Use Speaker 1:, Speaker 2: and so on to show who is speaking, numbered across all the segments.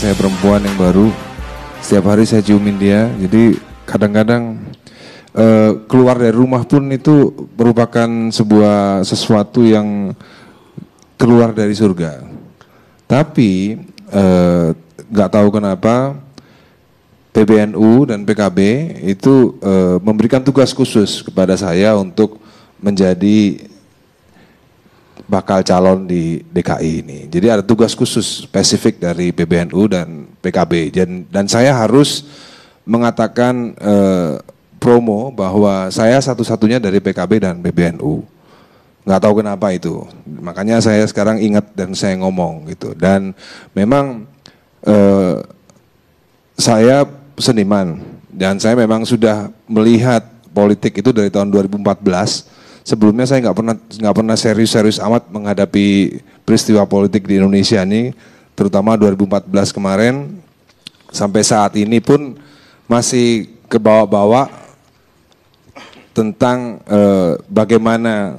Speaker 1: saya perempuan yang baru. Setiap hari saya ciumin dia. Jadi kadang-kadang keluar dari rumah pun itu merupakan sesuatu yang keluar dari surga. Tapi nggak tahu kenapa PBNU dan PKB itu memberikan tugas khusus kepada saya untuk menjadi bakal calon di DKI ini. Jadi ada tugas khusus spesifik dari PBNU dan PKB. Dan saya harus mengatakan promo bahwa saya satu-satunya dari PKB dan PBNU. Nggak tahu kenapa itu. Makanya saya sekarang ingat dan saya ngomong gitu. Dan memang saya seniman dan saya memang sudah melihat politik itu dari tahun 2014. Sebelumnya saya nggak pernah serius amat menghadapi peristiwa politik di Indonesia ini, terutama 2014 kemarin sampai saat ini pun masih kebawa-bawa tentang bagaimana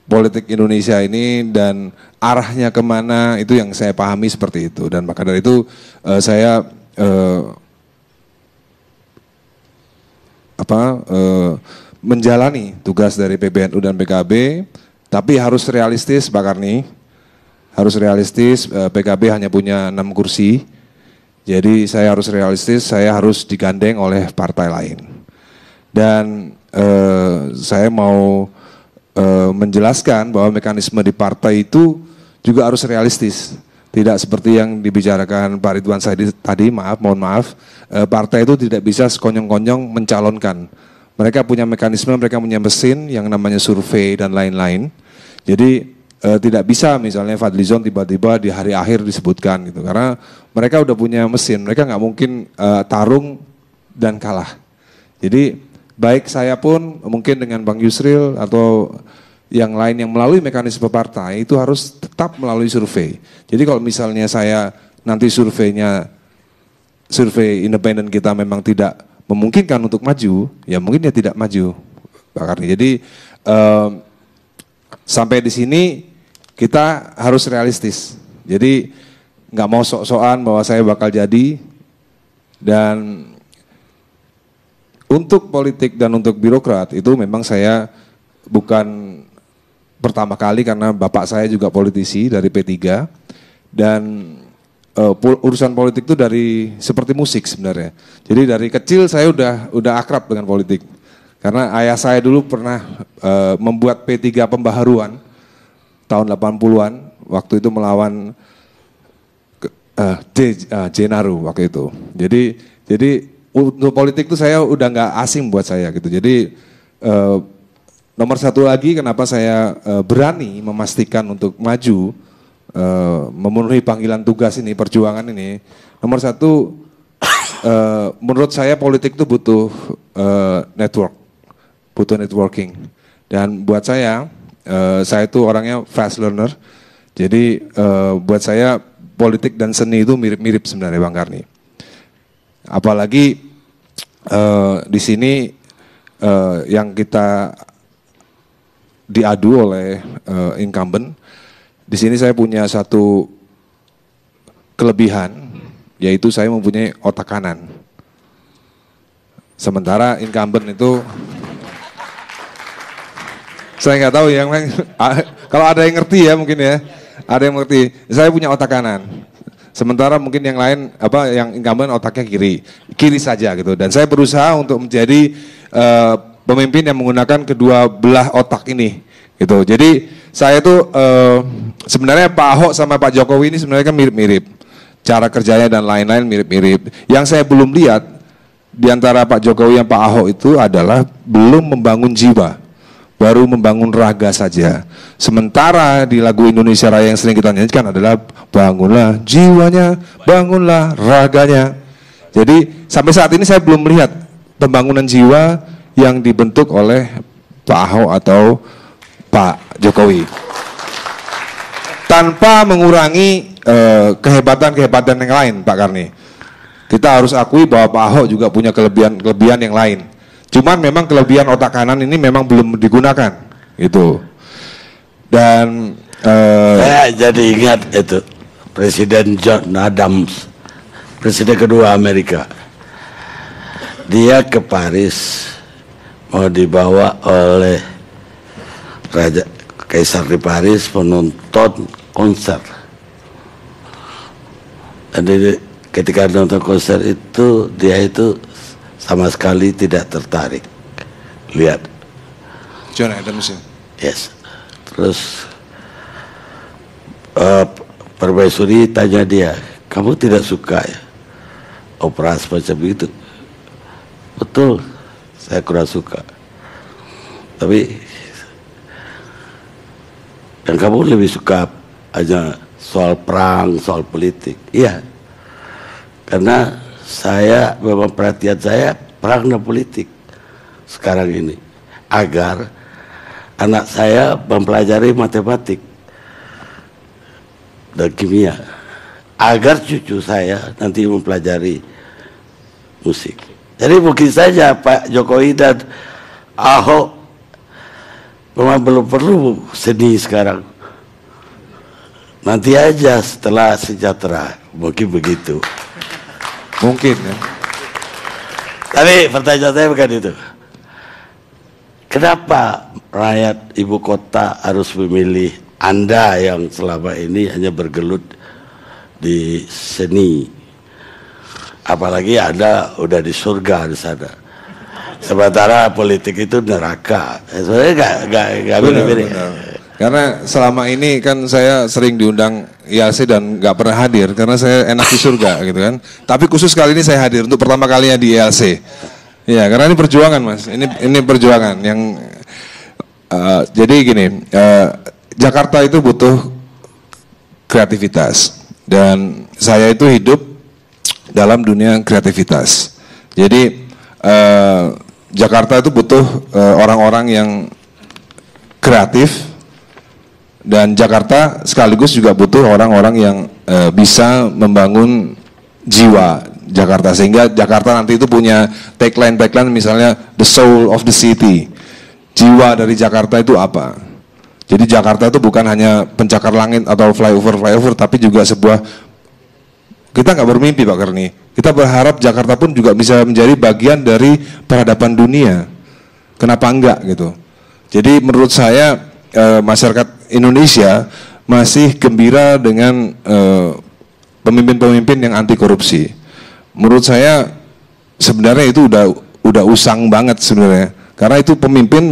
Speaker 1: politik Indonesia ini dan arahnya kemana, itu yang saya pahami seperti itu. Dan maka dari itu saya menjalani tugas dari PBNU dan PKB, tapi harus realistis Pak Karni, harus realistis. PKB hanya punya 6 kursi, jadi saya harus realistis, saya harus digandeng oleh partai lain. Dan saya mau menjelaskan bahwa mekanisme di partai itu juga harus realistis. Tidak seperti yang dibicarakan Pak Ridwan Saidi tadi, mohon maaf, partai itu tidak bisa sekonyong-konyong mencalonkan. Mereka punya mekanisme, mereka punya mesin yang namanya survei dan lain-lain. Jadi tidak bisa misalnya Fadlizon tiba-tiba di hari akhir disebutkan gitu. Karena mereka udah punya mesin, mereka nggak mungkin tarung dan kalah. Jadi baik saya pun mungkin dengan Bang Yusril atau yang lain yang melalui mekanisme partai itu harus tetap melalui survei. Jadi kalau misalnya saya nanti survei independen kita memang tidak memungkinkan untuk maju, ya mungkin dia tidak maju, Pak Karni. Jadi sampai di sini kita harus realistis. Jadi nggak mau sok-sokan bahwa saya bakal jadi. Dan untuk politik dan untuk birokrat itu memang saya bukan pertama kali, karena bapak saya juga politisi dari P3 dan urusan politik itu dari seperti musik sebenarnya. Jadi dari kecil saya udah akrab dengan politik. Karena ayah saya dulu pernah membuat P3 pembaharuan tahun 80-an, waktu itu melawan Jenaru waktu itu. Jadi untuk politik itu saya udah nggak asing buat saya gitu. Jadi nomor satu lagi kenapa saya berani memastikan untuk maju, memenuhi panggilan tugas ini, perjuangan ini. Nomor satu, menurut saya politik itu butuh networking. Dan buat saya itu orangnya fast learner. Jadi buat saya politik dan seni itu mirip-mirip sebenarnya Bang Karni. Apalagi di sini yang kita diadu oleh incumbent. Di sini saya punya satu kelebihan, yaitu saya mempunyai otak kanan. Sementara incumbent itu, saya nggak tahu yang lain. Kalau ada yang ngerti ya mungkin ya, ada yang ngerti. Saya punya otak kanan. Sementara mungkin yang lain yang incumbent otaknya kiri saja gitu. Dan saya berusaha untuk menjadi pemimpin yang menggunakan kedua belah otak ini, gitu. Jadi saya itu sebenarnya Pak Ahok sama Pak Jokowi ini sebenarnya kan mirip-mirip. Cara kerjanya dan lain-lain mirip-mirip. Yang saya belum lihat di antara Pak Jokowi dan Pak Ahok itu adalah belum membangun jiwa, baru membangun raga saja. Sementara di lagu Indonesia Raya yang sering kita nyanyikan adalah bangunlah jiwanya, bangunlah raganya. Jadi sampai saat ini saya belum melihat pembangunan jiwa yang dibentuk oleh Pak Ahok atau Pak Jokowi, tanpa mengurangi kehebatan yang lain, Pak Karni. Kita harus akui bahwa Pak Ahok juga punya kelebihan yang lain. Cuman memang kelebihan otak kanan ini memang belum digunakan, gitu. Dan
Speaker 2: saya jadi ingat itu Presiden John Adams presiden kedua Amerika. Dia ke Paris mau dibawa oleh Raja Kaisar di Paris menonton konser. Dan ketika nonton konser itu dia itu sama sekali tidak tertarik. Lihat.
Speaker 1: John Adams ya?
Speaker 2: Yes. Terus permaisuri tanya dia, kamu tidak suka ya opera semacam itu? Betul, saya kurang suka. Tapi dan kamu lebih suka aja soal perang, soal politik. Iya, karena saya memang perhatian saya perang dan politik sekarang ini, agar anak saya mempelajari matematik dan kimia, agar cucu saya nanti mempelajari musik. Jadi mungkin saja Pak Jokowi dan Ahok memang belum perlu seni sekarang. Nanti aja setelah sejahtera, mungkin begitu.
Speaker 1: Mungkin ya.
Speaker 2: Tapi pertanyaan saya bukan itu. Kenapa rakyat ibu kota harus memilih Anda yang selama ini hanya bergelut di seni? Apalagi Anda udah di surga di sana. Sementara politik itu neraka. Sebenarnya nggak mirip-mirip.
Speaker 1: Karena selama ini kan saya sering diundang ILC dan nggak pernah hadir karena saya enak di surga gitu kan. Tapi khusus kali ini saya hadir untuk pertama kalinya di ILC. Ya, karena ini perjuangan Mas. Ini perjuangan yang jadi gini, Jakarta itu butuh kreativitas dan saya itu hidup dalam dunia kreativitas. Jadi Jakarta itu butuh orang-orang yang kreatif dan Jakarta sekaligus juga butuh orang-orang yang bisa membangun jiwa Jakarta sehingga Jakarta nanti itu punya tagline misalnya the soul of the city. Jiwa dari Jakarta itu apa? Jadi Jakarta itu bukan hanya pencakar langit atau flyover tapi juga sebuah, kita nggak bermimpi Pak Karni. Kita berharap Jakarta pun juga bisa menjadi bagian dari peradaban dunia. Kenapa enggak gitu? Jadi menurut saya masyarakat Indonesia masih gembira dengan pemimpin-pemimpin yang anti korupsi. Menurut saya sebenarnya itu udah usang banget sebenarnya. Karena itu pemimpin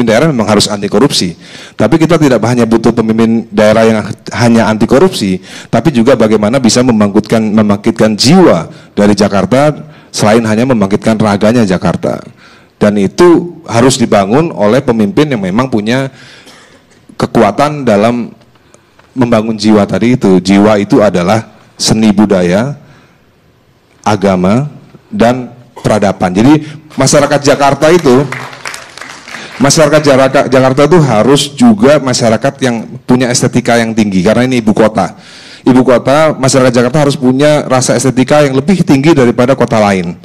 Speaker 1: daerah memang harus anti korupsi. Tapi kita tidak hanya butuh pemimpin daerah yang hanya anti korupsi, tapi juga bagaimana bisa membangkitkan jiwa dari Jakarta selain hanya membangkitkan raganya Jakarta. Dan itu harus dibangun oleh pemimpin yang memang punya kekuatan dalam membangun jiwa tadi itu. Jiwa itu adalah seni budaya, agama, dan peradaban. Jadi masyarakat Jakarta itu harus juga masyarakat yang punya estetika yang tinggi karena ini ibu kota. Ibu kota, masyarakat Jakarta harus punya rasa estetika yang lebih tinggi daripada kota lain.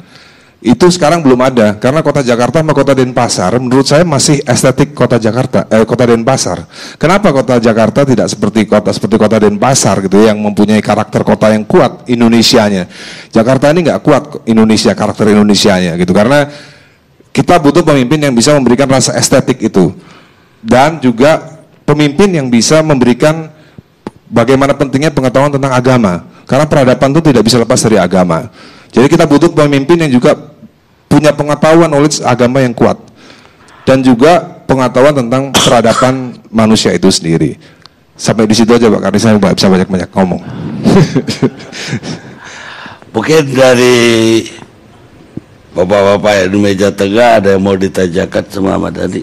Speaker 1: Itu sekarang belum ada karena kota Jakarta sama kota Denpasar menurut saya masih estetik kota Denpasar. Kenapa kota Jakarta tidak seperti kota Denpasar gitu yang mempunyai karakter kota yang kuat Indonesianya. Jakarta ini nggak kuat karakter Indonesianya gitu karena kita butuh pemimpin yang bisa memberikan rasa estetik itu dan juga pemimpin yang bisa memberikan bagaimana pentingnya pengetahuan tentang agama karena peradaban itu tidak bisa lepas dari agama. Jadi kita butuh pemimpin yang juga punya pengetahuan knowledge agama yang kuat dan juga pengetahuan tentang peradaban manusia itu sendiri. Sampai di situ aja Pak, karena saya nggak bisa banyak ngomong.
Speaker 2: Mungkin dari bapak-bapak yang di meja tengah ada yang mau ditanyakan sama Ahmad Dhani.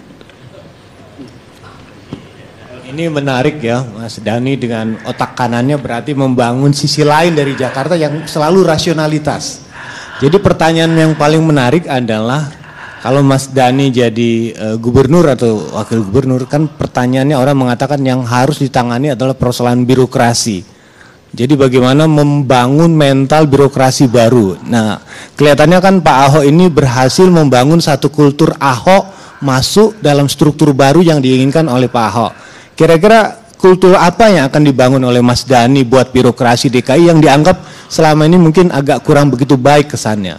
Speaker 3: Ini menarik ya Mas Dhani dengan otak kanannya berarti membangun sisi lain dari Jakarta yang selalu rasionalitas. Jadi pertanyaan yang paling menarik adalah kalau Mas Dhani jadi gubernur atau wakil gubernur kan pertanyaannya orang mengatakan yang harus ditangani adalah persoalan birokrasi. Jadi bagaimana membangun mental birokrasi baru. Nah kelihatannya kan Pak Ahok ini berhasil membangun satu kultur Ahok masuk dalam struktur baru yang diinginkan oleh Pak Ahok. Kira-kira kultur apa yang akan dibangun oleh Mas Dhani buat birokrasi DKI yang dianggap selama ini mungkin agak kurang begitu baik kesannya?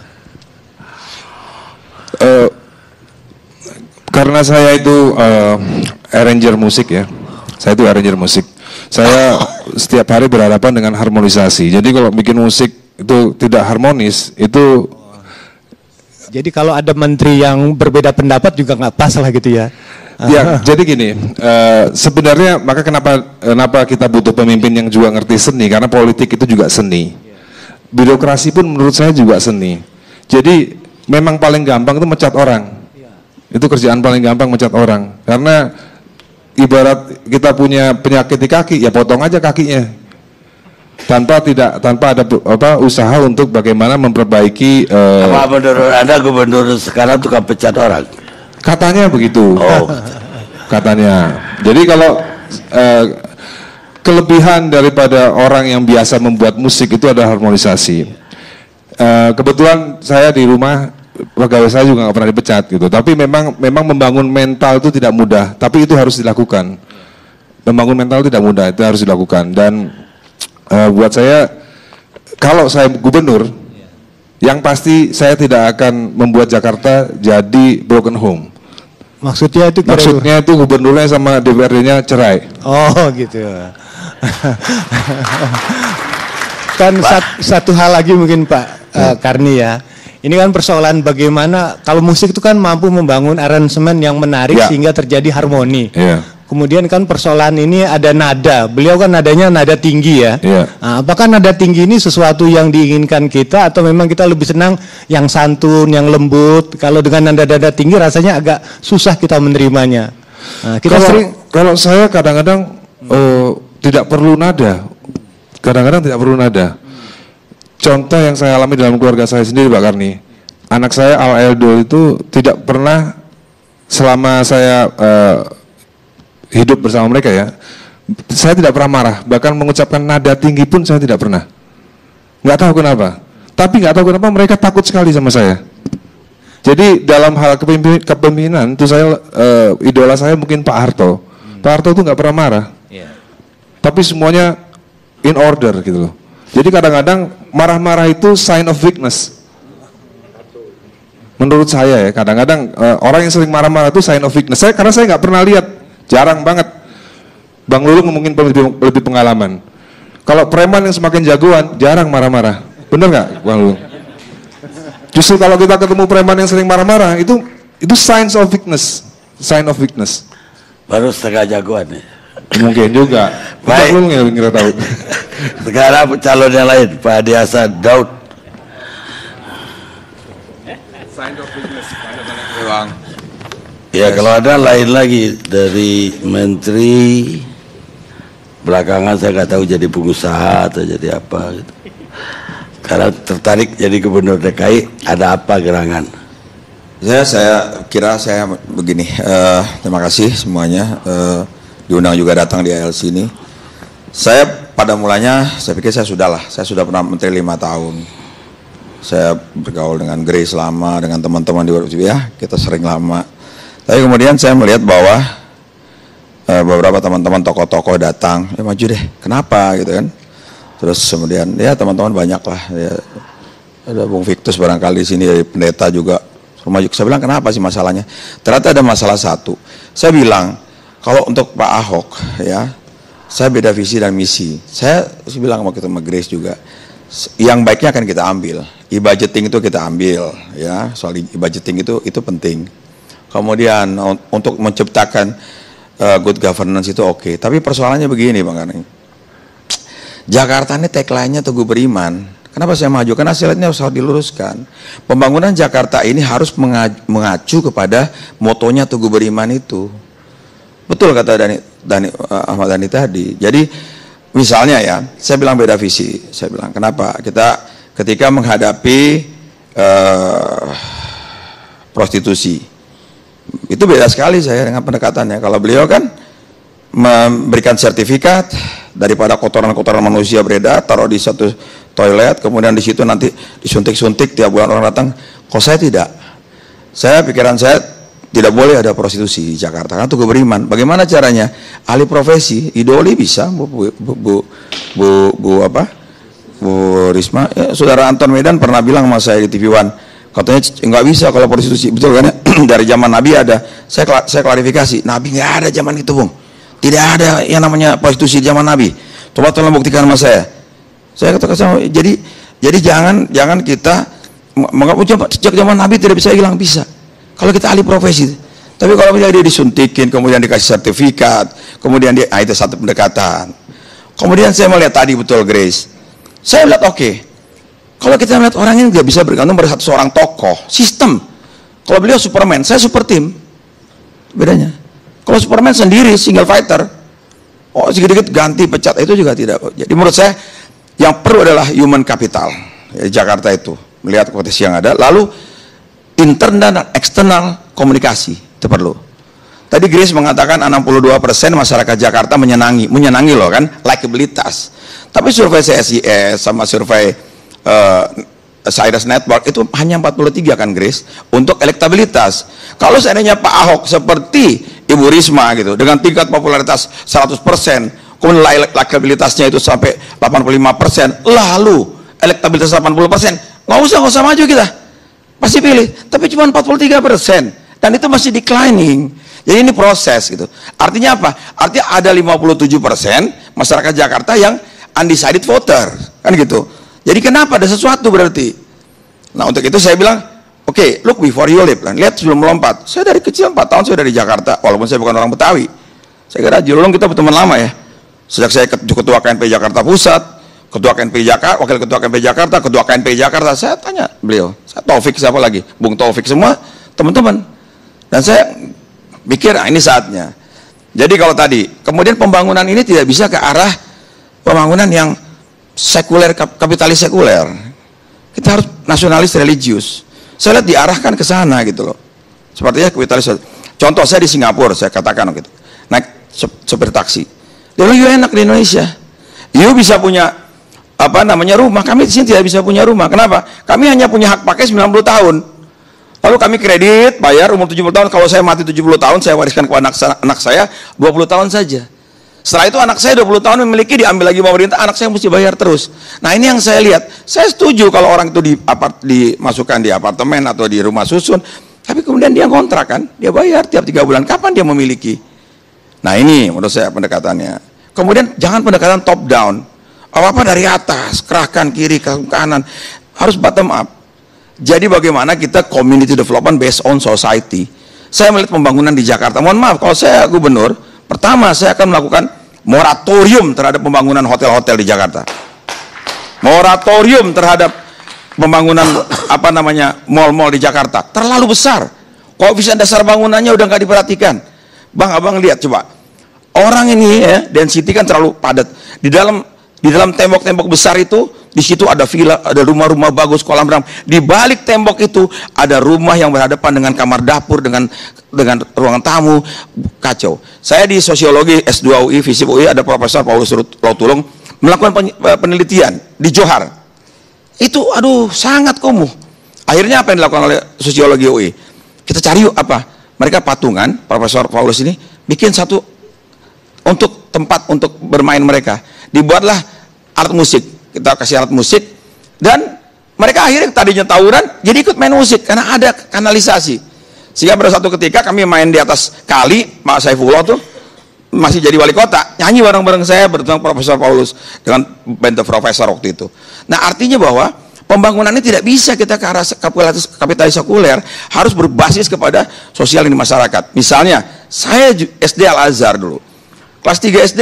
Speaker 1: Karena saya itu arranger musik ya, saya itu arranger musik. Saya setiap hari berhadapan dengan harmonisasi. Jadi kalau bikin musik itu tidak harmonis, itu.
Speaker 3: Jadi kalau ada menteri yang berbeda pendapat juga nggak pas lah gitu ya?
Speaker 1: Ya, jadi gini, sebenarnya maka kenapa kita butuh pemimpin yang juga ngerti seni, karena politik itu juga seni. Birokrasi pun menurut saya juga seni. Jadi memang paling gampang itu mencat orang. Itu kerjaan paling gampang, mencat orang. Karena ibarat kita punya penyakit di kaki, ya potong aja kakinya. Tanpa ada usaha untuk bagaimana memperbaiki.
Speaker 2: Apa menurut Anda gubernur sekarang tukang pecat orang?
Speaker 1: Katanya begitu.
Speaker 2: Oh.
Speaker 1: Katanya. Jadi kalau kelebihan daripada orang yang biasa membuat musik itu adalah harmonisasi. Kebetulan saya di rumah pegawai saya juga nggak pernah dipecat gitu. Tapi memang membangun mental itu tidak mudah. Tapi itu harus dilakukan. Membangun mental tidak mudah, itu harus dilakukan. Dan buat saya, kalau saya gubernur, yang pasti saya tidak akan membuat Jakarta jadi broken home.
Speaker 3: Maksudnya itu
Speaker 1: Maksudnya itu gubernurnya sama DPRD-nya cerai.
Speaker 3: Oh gitu. Kan satu hal lagi mungkin Pak Karni ya. Ini kan persoalan bagaimana kalau musik itu kan mampu membangun aransemen yang menarik sehingga terjadi harmoni. Kemudian kan persoalan ini ada nada. Beliau kan nadanya nada tinggi ya. Nah, apakah nada tinggi ini sesuatu yang diinginkan kita atau memang kita lebih senang yang santun, yang lembut? Kalau dengan nada-nada tinggi rasanya agak susah kita menerimanya. Nah,
Speaker 1: kalau saya kadang-kadang tidak perlu nada. Kadang-kadang tidak perlu nada. Contoh yang saya alami dalam keluarga saya sendiri, Pak Karni. Anak saya Al Eldol itu tidak pernah selama saya hidup bersama mereka ya, saya tidak pernah marah, bahkan mengucapkan nada tinggi pun saya tidak pernah. Nggak tahu kenapa, tapi nggak tahu kenapa mereka takut sekali sama saya. Jadi dalam hal kepemimpinan itu saya idola saya mungkin Pak Harto. Pak Harto itu nggak pernah marah, tapi semuanya in order gitu loh. Jadi kadang-kadang marah-marah itu sign of weakness. Menurut saya ya, kadang-kadang orang yang sering marah-marah itu sign of weakness. Karena saya nggak pernah lihat. Jarang banget. Bang Lulu mungkin lebih pengalaman. Kalau preman yang semakin jagoan, jarang marah-marah. Bener nggak, Bang Lulu? Justru kalau kita ketemu preman yang sering marah-marah, itu signs of weakness. Sign of weakness.
Speaker 2: Baru setengah jagoan ya?
Speaker 1: Mungkin juga.
Speaker 2: Baik.
Speaker 1: Bang Lulu ngira tahu.
Speaker 2: Sekarang calon yang lain, Pak Adi Hasan Daud.
Speaker 1: Sign of weakness. Bang.
Speaker 2: Ya kalau ada lain lagi dari menteri, belakangan saya nggak tahu jadi pengusaha atau jadi apa gitu. Karena tertarik jadi gubernur DKI, ada apa gerangan?
Speaker 4: Saya kira saya begini, terima kasih semuanya, diundang juga datang di ALC ini. Saya pada mulanya, saya pikir saya sudah pernah menteri 5 tahun. Saya bergaul dengan Grace lama, dengan teman-teman di luar ya, kita sering lama. Tapi kemudian saya melihat bahwa beberapa teman-teman tokoh-tokoh datang, maju deh, kenapa gitu kan? Terus kemudian ya teman-teman banyak lah, ya, ada Bung Victus barangkali di sini dari pendeta juga, maju. Saya bilang kenapa sih masalahnya? Ternyata ada masalah satu. Saya bilang kalau untuk Pak Ahok ya, saya beda visi dan misi. Saya bilang waktu itu sama Grace juga, yang baiknya akan kita ambil, e-budgeting itu kita ambil, ya soal e-budgeting itu penting. Kemudian untuk menciptakan good governance itu oke. Tapi persoalannya begini Bang Karni. Jakarta ini tagline-nya Teguh Beriman. Kenapa saya maju? Karena hasilnya harus diluruskan. Pembangunan Jakarta ini harus mengacu kepada motonya Teguh Beriman itu. Betul kata Ahmad Dhani tadi. Jadi misalnya ya, saya bilang beda visi. Saya bilang kenapa? Kita ketika menghadapi prostitusi, itu beda sekali saya dengan pendekatannya. Kalau beliau kan memberikan sertifikat daripada kotoran-kotoran manusia beredar, taruh di satu toilet, kemudian di situ nanti disuntik-suntik tiap bulan orang datang. Kok saya tidak? Pikiran saya tidak boleh ada prostitusi di Jakarta karena itu beriman. Bagaimana caranya? Ahli profesi, idoli bisa, Bu Risma, ya, Saudara Anton Medan pernah bilang sama saya di TV One, katanya nggak bisa kalau prostitusi, betul kan? Dari zaman Nabi ada. Saya klarifikasi, Nabi nggak ada zaman itu, Bung. Tidak ada yang namanya prostitusi di zaman Nabi. Coba tolong buktikan sama saya. Saya katakan sama, jadi jangan kita menganggap sejak zaman Nabi tidak bisa hilang, bisa. Kalau kita ahli profesi, tapi kalau misalnya dia disuntikin, kemudian dikasih sertifikat, kemudian dia, itu satu pendekatan. Kemudian saya melihat tadi betul Grace, saya melihat oke, kalau kita melihat orang ini tidak bisa bergantung pada seorang tokoh, sistem. Kalau beliau Superman, saya super team, bedanya. Kalau Superman sendiri single fighter, oh sedikit ganti pecat itu juga tidak. Jadi menurut saya yang perlu adalah human capital di Jakarta itu, melihat potensi yang ada, lalu internal dan eksternal komunikasi itu perlu. Tadi Grace mengatakan 62% masyarakat Jakarta menyenangi loh kan, likabilitas. Tapi survei CSIS sama survei Cyrus Network itu hanya 43 kan Grace untuk elektabilitas. Kalau seandainya Pak Ahok seperti Ibu Risma gitu dengan tingkat popularitas 100%, kemudian likabilitasnya itu sampai 85%, lalu elektabilitas 80%, nggak usah maju kita. Pasti pilih, tapi cuma 43% dan itu masih declining. Jadi ini proses gitu. Artinya apa? Artinya ada 57% masyarakat Jakarta yang undecided voter, kan gitu. Jadi kenapa ada sesuatu berarti? Nah untuk itu saya bilang, oke, look before you leap, lihat sebelum melompat. Saya dari kecil 4 tahun saya dari Jakarta, walaupun saya bukan orang Betawi. Saya kira Julung kita berteman lama ya. Sejak saya ketua KNP Jakarta Pusat, Ketua KNP Jakarta, Wakil Ketua KNP Jakarta, Ketua KNP Jakarta, saya tanya beliau, saya Taufik siapa lagi, Bung Taufik semua teman-teman, dan saya pikir ini saatnya. Jadi kalau tadi, kemudian pembangunan ini tidak bisa ke arah pembangunan yang sekuler, kapitalis sekuler. Kita harus nasionalis religius. Saya lihat diarahkan ke sana gitu loh. Sepertinya kapitalis. Contoh saya di Singapura, saya katakan gitu, naik sopir taksi, dia bilang, "You enak di Indonesia, you bisa punya rumah, kami di sini tidak bisa punya rumah. Kenapa? Kami hanya punya hak pakai 90 tahun. Lalu kami kredit, bayar umur 70 tahun. Kalau saya mati 70 tahun, saya wariskan ke anak saya 20 tahun saja. Setelah itu anak saya 20 tahun memiliki, diambil lagi pemerintah, anak saya mesti bayar terus. Nah ini yang saya lihat. Saya setuju kalau orang itu dimasukkan di apartemen atau di rumah susun, tapi kemudian dia kontrak kan, dia bayar tiap 3 bulan. Kapan dia memiliki? Nah ini menurut saya pendekatannya. Kemudian jangan pendekatan top down. Apa-apa dari atas, kerahkan kiri, ke kanan, harus bottom up. Jadi bagaimana kita community development based on society. Saya melihat pembangunan di Jakarta, mohon maaf kalau saya gubernur, pertama saya akan melakukan moratorium terhadap pembangunan hotel-hotel di Jakarta. Moratorium terhadap pembangunan mall-mall di Jakarta, terlalu besar. Koefisien dasar bangunannya udah nggak diperhatikan. Bang, abang lihat coba, orang ini ya, density kan terlalu padat. Di dalam tembok-tembok besar itu, di situ ada villa, ada rumah-rumah bagus, kolam renang. Di balik tembok itu ada rumah yang berhadapan dengan kamar dapur, dengan ruangan tamu, kacau. Saya di sosiologi S2 UI, FISIP UI, ada Profesor Paulus Lautulung melakukan penelitian di Johar. Itu aduh sangat kumuh. Akhirnya apa yang dilakukan oleh sosiologi UI? Kita cari yuk apa? Mereka patungan, Profesor Paulus ini bikin satu untuk tempat untuk bermain mereka. Dibuatlah alat musik, kita kasih alat musik, dan mereka akhirnya tadinya tawuran jadi ikut main musik karena ada kanalisasi. Sehingga pada satu ketika kami main di atas kali, Pak Saifullah tuh masih jadi wali kota, nyanyi bareng-bareng saya bertemu Profesor Paulus dengan band profesor waktu itu. Nah artinya bahwa pembangunan ini tidak bisa kita ke arah kapitalis sekuler, harus berbasis kepada sosial di masyarakat. Misalnya saya SD Al-Azhar dulu. Kelas 3 SD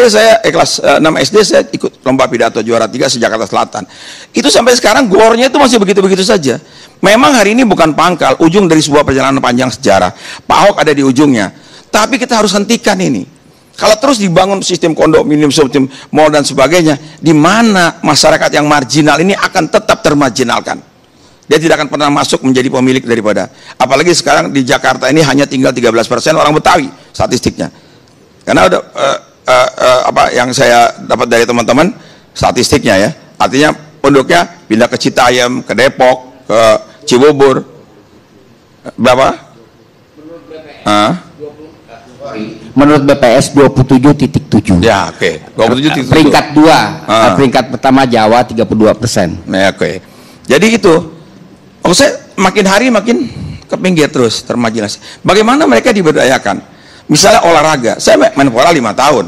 Speaker 4: kelas 6 SD saya ikut lomba pidato juara 3 se-Jakarta Selatan. Itu sampai sekarang gornya itu masih begitu-begitu saja. Memang hari ini bukan pangkal, ujung dari sebuah perjalanan panjang sejarah. Pak Ahok ada di ujungnya. Tapi kita harus hentikan ini. Kalau terus dibangun sistem kondominium, sistem mall dan sebagainya, di mana masyarakat yang marginal ini akan tetap termarginalkan. Dia tidak akan pernah masuk menjadi pemilik daripada. Apalagi sekarang di Jakarta ini hanya tinggal 13% orang Betawi statistiknya. Karena ada yang saya dapat dari teman-teman statistiknya ya, artinya penduduknya pindah ke Citayam, ke Depok, ke Cibubur, berapa?
Speaker 5: Menurut BPS 27.7.
Speaker 4: Ya, oke. 27.7.
Speaker 5: Peringkat 2, peringkat pertama Jawa 32%.
Speaker 4: Nah, oke. Jadi itu, saya makin hari makin ke pinggir terus, termarginalisasi. Bagaimana mereka diberdayakan? Misalnya olahraga, saya main bola 5 tahun.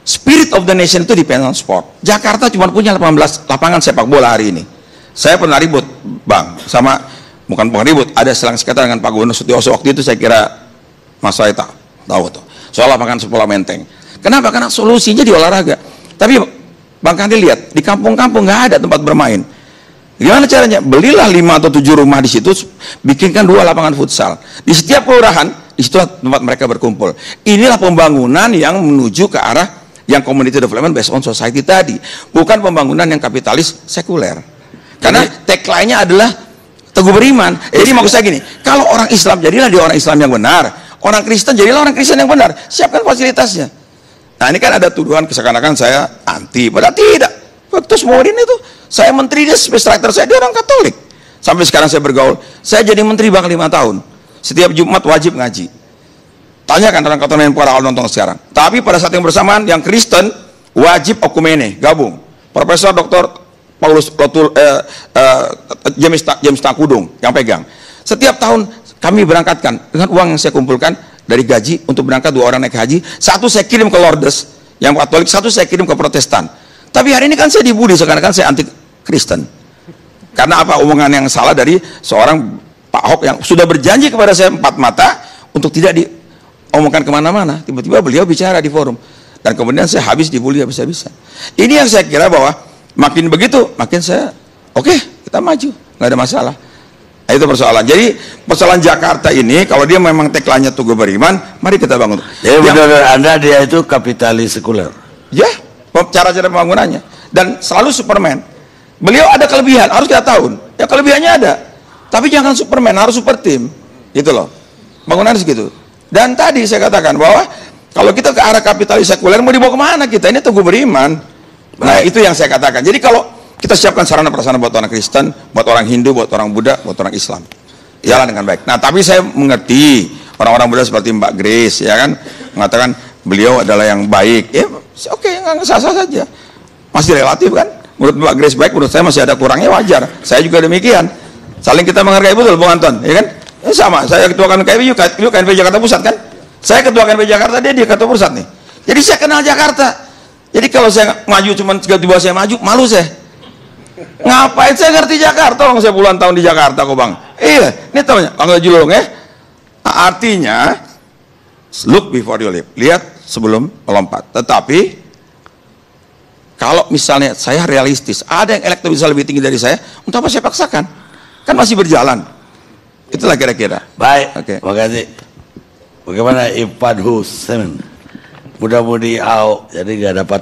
Speaker 4: Spirit of the nation itu depend on sport. Jakarta cuma punya 18 lapangan sepak bola hari ini. Saya pernah ribut, Bang, sama, bukan ribut, ada selang sekata dengan Pak Gubernur Sutioso waktu itu, saya kira Mas Saita tahu tuh, soal lapangan sekolah Menteng. Kenapa? Karena solusinya di olahraga. Tapi Bang Kandi lihat, di kampung-kampung nggak ada tempat bermain. Gimana caranya? Belilah 5 atau 7 rumah di situ, bikinkan 2 lapangan futsal. Di setiap kelurahan, di situ tempat mereka berkumpul. Inilah pembangunan yang menuju ke arah yang community development based on society tadi. Bukan pembangunan yang kapitalis sekuler. Karena tagline-nya adalah teguh beriman. Jadi maksud saya gini, kalau orang Islam, jadilah dia orang Islam yang benar. Orang Kristen, jadilah orang Kristen yang benar. Siapkan fasilitasnya. Nah ini kan ada tuduhan seakan-akan saya anti. Padahal tidak. Waktu Smourin itu, saya menteri, dia speechwriter saya, dia orang Katolik. Sampai sekarang saya bergaul. Saya jadi menteri bahkan 5 tahun. Setiap Jumat wajib ngaji. Tanyakan orang Katolik yang para nonton sekarang. Tapi pada saat yang bersamaan, yang Kristen wajib okumene, gabung. Profesor Dr. Paulus James Takudung yang pegang. Setiap tahun kami berangkatkan dengan uang yang saya kumpulkan dari gaji untuk berangkat 2 orang naik haji. 1 saya kirim ke Lourdes yang Katolik, 1 saya kirim ke Protestan. Tapi hari ini kan saya dibully sekarang kan saya anti Kristen. Karena apa? Omongan yang salah dari seorang Pak Ahok yang sudah berjanji kepada saya 4 mata untuk tidak diomongkan kemana-mana. Tiba-tiba beliau bicara di forum dan kemudian saya habis dibully habis-habisan. Ini yang saya kira bahwa makin begitu makin saya oke, kita maju, nggak ada masalah. Nah, itu persoalan. Jadi persoalan Jakarta ini kalau dia memang tagline-nya teguh beriman, mari kita bangun.
Speaker 2: Ya menurut Anda dia itu kapitalis sekuler.
Speaker 4: Ya, cara-cara pembangunannya dan selalu Superman. Beliau ada kelebihan, harus kita tahu. Ya kelebihannya ada. Tapi jangan Superman, harus super team. Gitu loh. Bangunan segitu. Dan tadi saya katakan bahwa kalau kita ke arah kapitalis sekuler mau dibawa kemana kita? Ini teguh beriman. Nah, itu yang saya katakan. Jadi kalau kita siapkan sarana prasarana buat orang Kristen, buat orang Hindu, buat orang Buddha, buat orang Islam, jalan dengan baik. Nah, tapi saya mengerti orang-orang Buddha seperti Mbak Grace, ya kan, mengatakan beliau adalah yang baik. Ya, oke, nggak sah-sah saja. Masih relatif kan. Menurut Mbak Grace baik, menurut saya masih ada kurangnya, wajar. Saya juga demikian. Saling kita menghargai, betul, Bung Anton, ya kan? Sama. Saya ketua KNPI, KNPI Jakarta Pusat kan. Saya ketua KNPI Jakarta, dia ketua pusat nih. Jadi saya kenal Jakarta. Jadi kalau saya maju cuma tiba-tiba saya maju, malu saya. Ngapain saya ngerti Jakarta? Orang saya puluhan tahun di Jakarta kok, Bang. Iya, ini tahunya, Bang Julung ya. Artinya look before you leap. Lihat sebelum melompat. Tetapi kalau misalnya saya realistis, ada yang elektabilitas lebih tinggi dari saya, untuk apa saya paksakan? Kan masih berjalan. Itulah kira-kira.
Speaker 2: Baik,
Speaker 4: oke.
Speaker 2: Terima kasih. Bagaimana Ipan Hussein? Mudah-mudi AO, jadi nggak dapat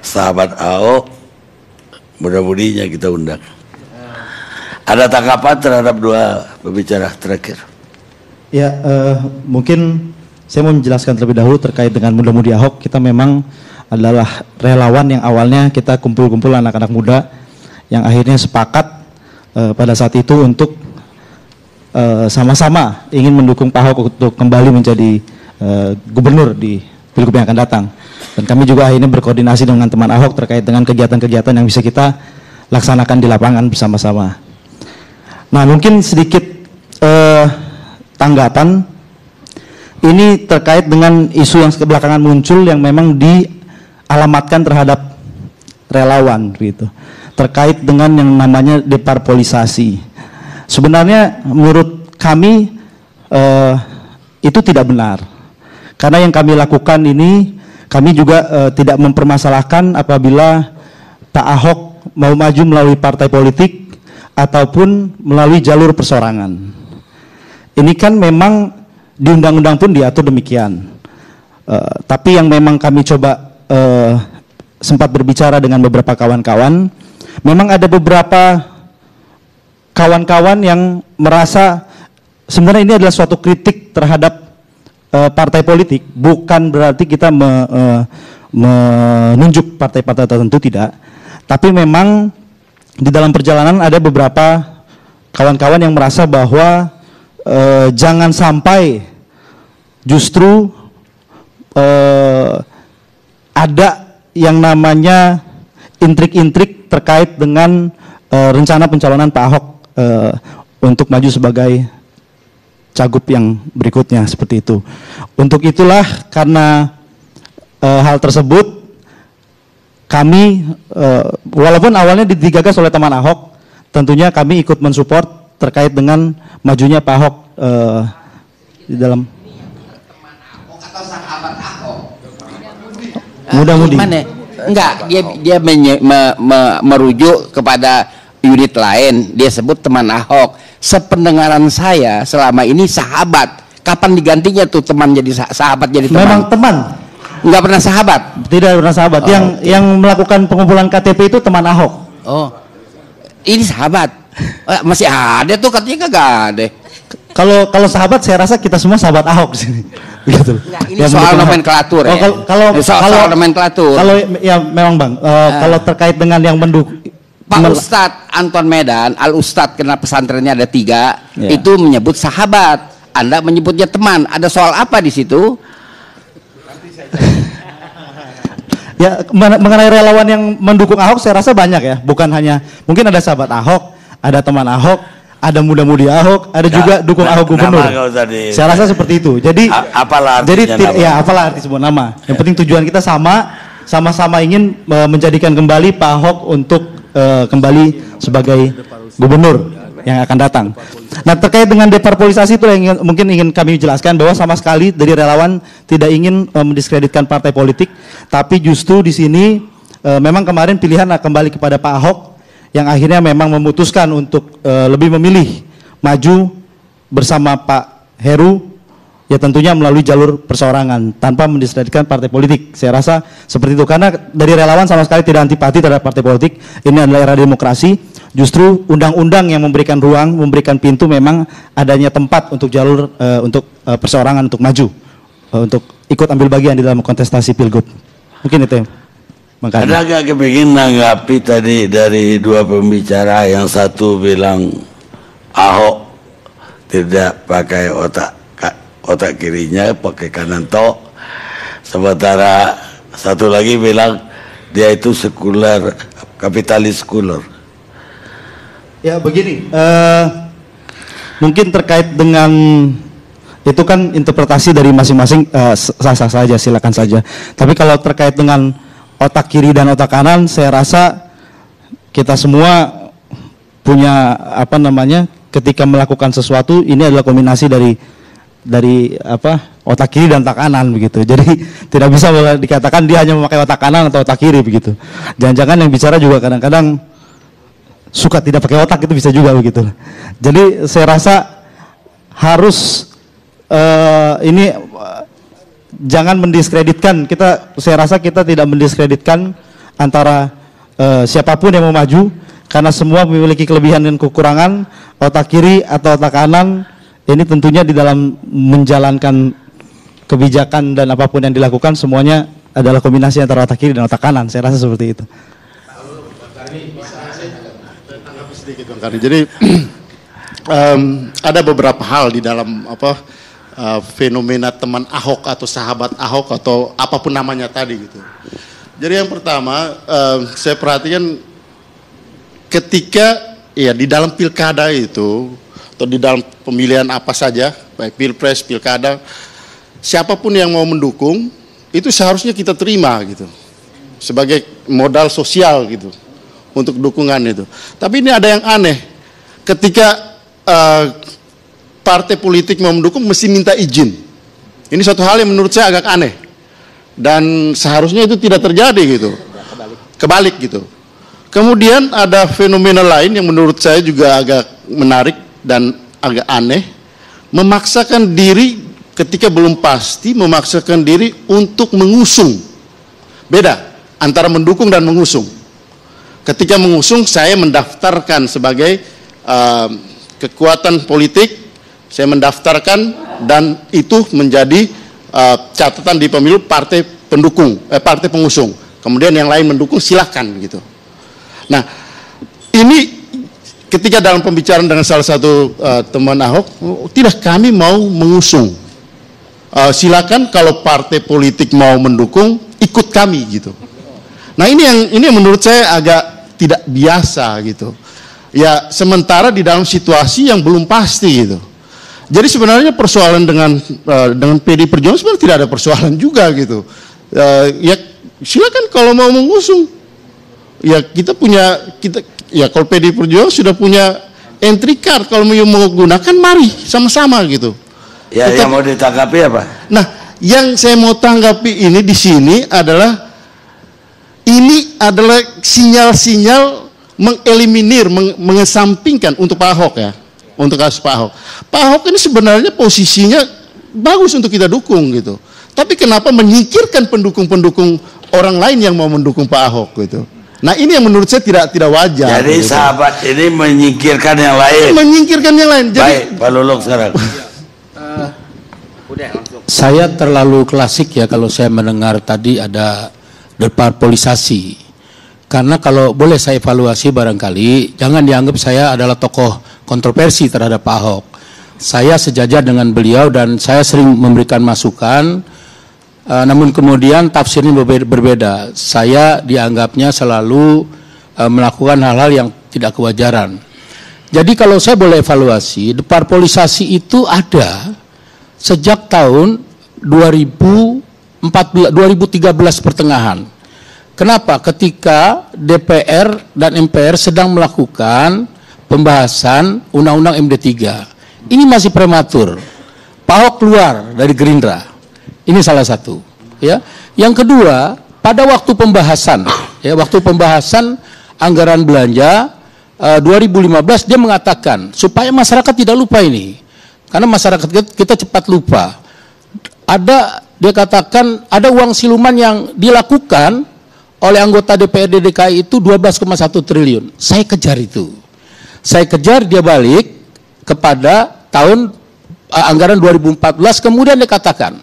Speaker 2: sahabat AO, mudah-mudinya kita undang. Ada tanggapan terhadap 2 pembicara terakhir?
Speaker 6: Ya, mungkin saya mau menjelaskan terlebih dahulu terkait dengan muda-mudi Ahok. Kita memang adalah relawan yang awalnya kita kumpul-kumpul anak-anak muda yang akhirnya sepakat pada saat itu untuk sama-sama ingin mendukung Pak Ahok untuk kembali menjadi gubernur di Pilgub yang akan datang. Dan kami juga akhirnya berkoordinasi dengan teman Ahok terkait dengan kegiatan-kegiatan yang bisa kita laksanakan di lapangan bersama-sama. Nah, mungkin sedikit tanggapan ini terkait dengan isu yang belakangan muncul yang memang dialamatkan terhadap relawan gitu. Terkait dengan yang namanya deparpolisasi. Sebenarnya menurut kami itu tidak benar. Karena yang kami lakukan ini, kami juga tidak mempermasalahkan apabila Pak Ahok mau maju melalui partai politik ataupun melalui jalur persorangan. Ini kan memang di undang-undang pun diatur demikian. Tapi yang memang kami coba sempat berbicara dengan beberapa kawan-kawan, memang ada beberapa kawan-kawan yang merasa sebenarnya ini adalah suatu kritik terhadap partai politik, bukan berarti kita menunjuk partai-partai tertentu, tidak. Tapi memang di dalam perjalanan ada beberapa kawan-kawan yang merasa bahwa jangan sampai justru ada yang namanya intrik-intrik terkait dengan rencana pencalonan Pak Ahok untuk maju sebagai cagup yang berikutnya seperti itu. Untuk itulah karena hal tersebut kami walaupun awalnya digagas oleh teman Ahok, tentunya kami ikut mensupport terkait dengan majunya Pak Ahok di dalam mudah-mudi.
Speaker 5: Enggak, dia merujuk kepada unit lain. Dia sebut teman Ahok. Sependengaran saya selama ini sahabat. Kapan digantinya tuh teman jadi sahabat jadi teman?
Speaker 6: Memang teman.
Speaker 5: Enggak pernah sahabat.
Speaker 6: Tidak pernah sahabat. Yang melakukan pengumpulan KTP itu teman Ahok.
Speaker 5: Oh. Ini sahabat. Masih ada tuh katanya kagak ada.
Speaker 6: Kalau sahabat saya rasa kita semua sahabat Ahok di sini. Begitu.
Speaker 5: Nah, ini soal nomenklatur ya. Soal nomenklatur.
Speaker 6: Kalau ya memang Bang, kalau terkait dengan yang mendukung
Speaker 5: Pak Ustadz Anton Medan, Al Ustadz karena pesantrennya ada 3, itu menyebut sahabat. Anda menyebutnya teman. Ada soal apa di situ?
Speaker 6: Ya mengenai relawan yang mendukung Ahok saya rasa banyak ya. Bukan hanya mungkin ada sahabat Ahok, ada teman Ahok, ada muda-mudi Ahok, ada juga dukung Ahok gubernur. Saya rasa seperti itu. Jadi
Speaker 2: apalah
Speaker 6: arti sebut nama. Yang penting tujuan kita sama-sama ingin menjadikan kembali Pak Ahok untuk kembali sebagai gubernur yang akan datang. Nah, terkait dengan deparpolisasi itu yang mungkin ingin kami jelaskan bahwa sama sekali dari relawan tidak ingin mendiskreditkan partai politik, tapi justru di sini memang kemarin pilihan kembali kepada Pak Ahok yang akhirnya memang memutuskan untuk lebih memilih maju bersama Pak Heru, ya tentunya melalui jalur perseorangan tanpa mendiskreditkan partai politik. Saya rasa seperti itu karena dari relawan sama sekali tidak antipati terhadap partai politik. Ini adalah era demokrasi. Justru undang-undang yang memberikan ruang, memberikan pintu memang adanya tempat untuk jalur untuk perseorangan untuk maju, untuk ikut ambil bagian di dalam kontestasi pilgub. Mungkin itu. Makanya.
Speaker 2: Ada agak kepingin nanggapi tadi dari 2 pembicara, yang satu bilang Ahok tidak pakai otak kirinya, pakai kanan tok. Sementara satu lagi bilang dia itu sekuler, kapitalis sekuler.
Speaker 6: Ya begini, mungkin terkait dengan itu kan interpretasi dari masing-masing, sah-sah saja, silakan saja. Tapi kalau terkait dengan otak kiri dan otak kanan, saya rasa kita semua punya ketika melakukan sesuatu ini adalah kombinasi dari otak kiri dan otak kanan begitu. Jadi tidak bisa dikatakan dia hanya memakai otak kanan atau otak kiri begitu. Jangan-jangan yang bicara juga kadang-kadang suka tidak pakai otak, itu bisa juga begitu. Jadi saya rasa harus jangan mendiskreditkan. Saya rasa kita tidak mendiskreditkan antara siapapun yang mau maju, karena semua memiliki kelebihan dan kekurangan. Otak kiri atau otak kanan ini tentunya di dalam menjalankan kebijakan dan apapun yang dilakukan semuanya adalah kombinasi antara otak kiri dan otak kanan. Saya rasa seperti itu.
Speaker 7: Jadi ada beberapa hal di dalam fenomena teman Ahok atau sahabat Ahok atau apapun namanya tadi gitu. Jadi yang pertama saya perhatikan ketika di dalam pilkada itu atau di dalam pemilihan apa saja, baik pilpres, pilkada, siapapun yang mau mendukung itu seharusnya kita terima gitu sebagai modal sosial gitu untuk dukungan itu. Tapi ini ada yang aneh, ketika partai politik mau mendukung mesti minta izin. Ini suatu hal yang menurut saya agak aneh dan seharusnya itu tidak terjadi gitu. Kebalik gitu. Kemudian ada fenomena lain yang menurut saya juga agak menarik dan agak aneh, memaksakan diri ketika belum pasti, memaksakan diri untuk mengusung. Beda antara mendukung dan mengusung. Ketika mengusung, saya mendaftarkan sebagai kekuatan politik, saya mendaftarkan dan itu menjadi catatan di pemilu partai pendukung, partai pengusung. Kemudian yang lain mendukung, silahkan gitu. Nah, ini ketika dalam pembicaraan dengan salah satu teman Ahok, tidak, kami mau mengusung. silakan kalau partai politik mau mendukung, ikut kami gitu. Nah ini yang menurut saya agak tidak biasa gitu. Ya sementara di dalam situasi yang belum pasti gitu. Jadi sebenarnya persoalan dengan PD Perjuangan sebenarnya tidak ada persoalan juga gitu. Ya silakan kalau mau mengusung. Ya kalau PD Perjuangan sudah punya entry card, kalau mau menggunakan mari sama-sama gitu.
Speaker 2: Ya, yang mau ditanggapi apa?
Speaker 7: Nah, yang saya mau tanggapi ini di sini adalah sinyal-sinyal mengeliminir, mengesampingkan untuk Pak Ahok ya, untuk kasus Pak Ahok. Pak Ahok ini sebenarnya posisinya bagus untuk kita dukung gitu. Tapi kenapa menyingkirkan pendukung-pendukung orang lain yang mau mendukung Pak Ahok gitu? Nah ini yang menurut saya tidak wajar.
Speaker 2: Jadi gitu. Sahabat ini menyingkirkan yang lain.
Speaker 7: Menyingkirkan yang lain. Jadi,
Speaker 2: baik, Pak Lulung sekarang.
Speaker 8: Saya terlalu klasik ya kalau saya mendengar tadi ada deparpolisasi. Karena kalau boleh saya evaluasi barangkali, jangan dianggap saya adalah tokoh kontroversi terhadap Pak Ahok. Saya sejajar dengan beliau dan saya sering memberikan masukan, namun kemudian tafsirnya berbeda. Saya dianggapnya selalu melakukan hal-hal yang tidak kewajaran. Jadi kalau saya boleh evaluasi, deparpolisasi itu ada sejak tahun 2013 pertengahan. Kenapa? Ketika DPR dan MPR sedang melakukan pembahasan Undang-Undang MD3. Ini masih prematur. Pak Ahok keluar dari Gerindra. Ini salah satu. Ya. Yang kedua, pada waktu pembahasan anggaran belanja 2015 dia mengatakan supaya masyarakat tidak lupa ini. Karena masyarakat kita cepat lupa. Dia katakan ada uang siluman yang dilakukan oleh anggota DPRD DKI itu 12,1 triliun. Saya kejar itu. Saya kejar, dia balik kepada tahun anggaran 2014, kemudian dia katakan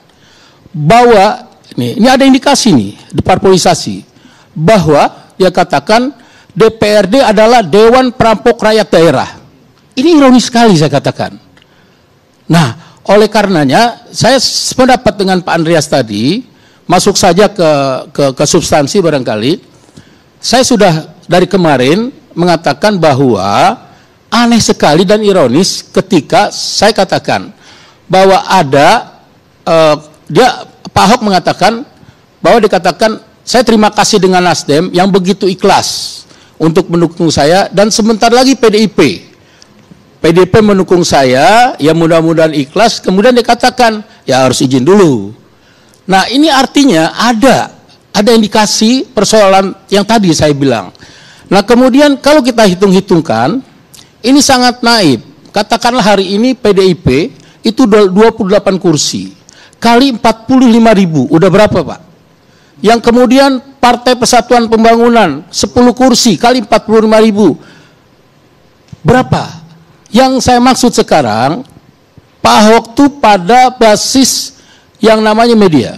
Speaker 8: bahwa ini ada indikasi nih, deparpolisasi, bahwa dia katakan DPRD adalah Dewan Perampok Rakyat Daerah. Ini ironis sekali saya katakan. Nah, oleh karenanya saya sependapat dengan Pak Andreas tadi, masuk saja ke substansi barangkali. Saya sudah dari kemarin mengatakan bahwa aneh sekali dan ironis ketika saya katakan bahwa ada Pak Ahok mengatakan bahwa dikatakan saya terima kasih dengan Nasdem yang begitu ikhlas untuk mendukung saya, dan sebentar lagi PDIP mendukung saya, ya mudah-mudahan ikhlas. Kemudian dikatakan ya harus izin dulu. Nah ini artinya ada indikasi persoalan yang tadi saya bilang. Nah kemudian kalau kita hitung-hitungkan, ini sangat naif. Katakanlah hari ini PDIP itu 28 kursi. Kali 45.000, udah berapa Pak? Yang kemudian Partai Persatuan Pembangunan 10 kursi, kali 45.000. Berapa? Yang saya maksud sekarang, Pak Ahok itu pada basis yang namanya media.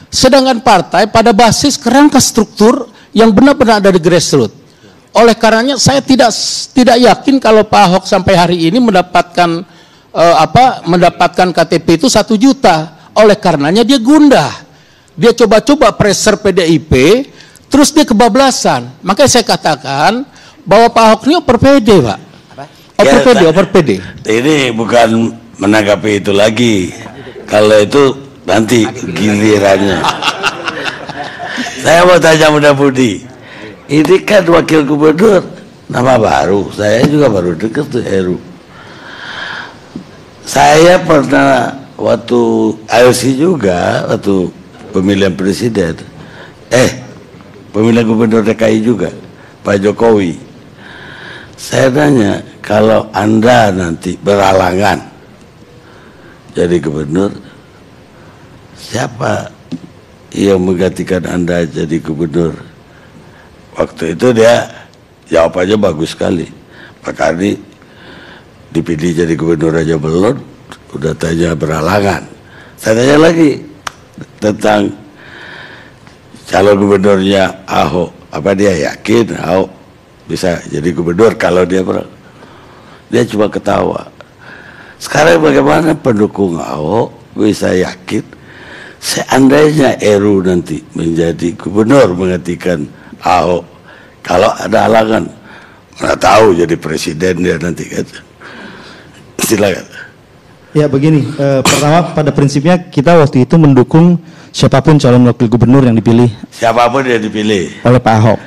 Speaker 8: Sedangkan partai pada basis kerangka struktur yang benar-benar dari grassroots. Oleh karenanya saya tidak yakin kalau Pak Ahok sampai hari ini mendapatkan KTP itu 1 juta. Oleh karenanya dia gundah. Dia coba-coba pressure PDIP, terus dia kebablasan. Makanya saya katakan bahwa Pak Ahok ini oper PD, Pak. Oper PD. Ini bukan menanggapi itu lagi. Kalau itu nanti gilirannya. Saya mau tanya Muda Budi, ini kan wakil gubernur nama baru, saya juga baru dengar tuh Heru. Saya pernah waktu IOC juga, waktu pemilihan presiden, pemilihan gubernur DKI juga, Pak Jokowi. Saya tanya, kalau Anda nanti berhalangan jadi gubernur, siapa yang menggantikan Anda jadi gubernur? Waktu itu dia jawabannya bagus sekali. Pak Kardi dipilih jadi gubernur aja belum, udah tanya berhalangan. Saya tanya lagi tentang calon gubernurnya Ahok, apa dia yakin Ahok bisa jadi gubernur kalau dia cuma ketawa. Sekarang bagaimana pendukung Ahok
Speaker 2: bisa yakin seandainya Eru nanti menjadi gubernur menggantikan Ahok, kalau ada halangan, mana tahu jadi presiden dia nanti kan. Silakan.
Speaker 6: Ya begini, pertama pada prinsipnya kita waktu itu mendukung siapapun calon wakil gubernur yang dipilih.
Speaker 2: Siapapun yang dipilih
Speaker 6: Oleh Pak Ahok.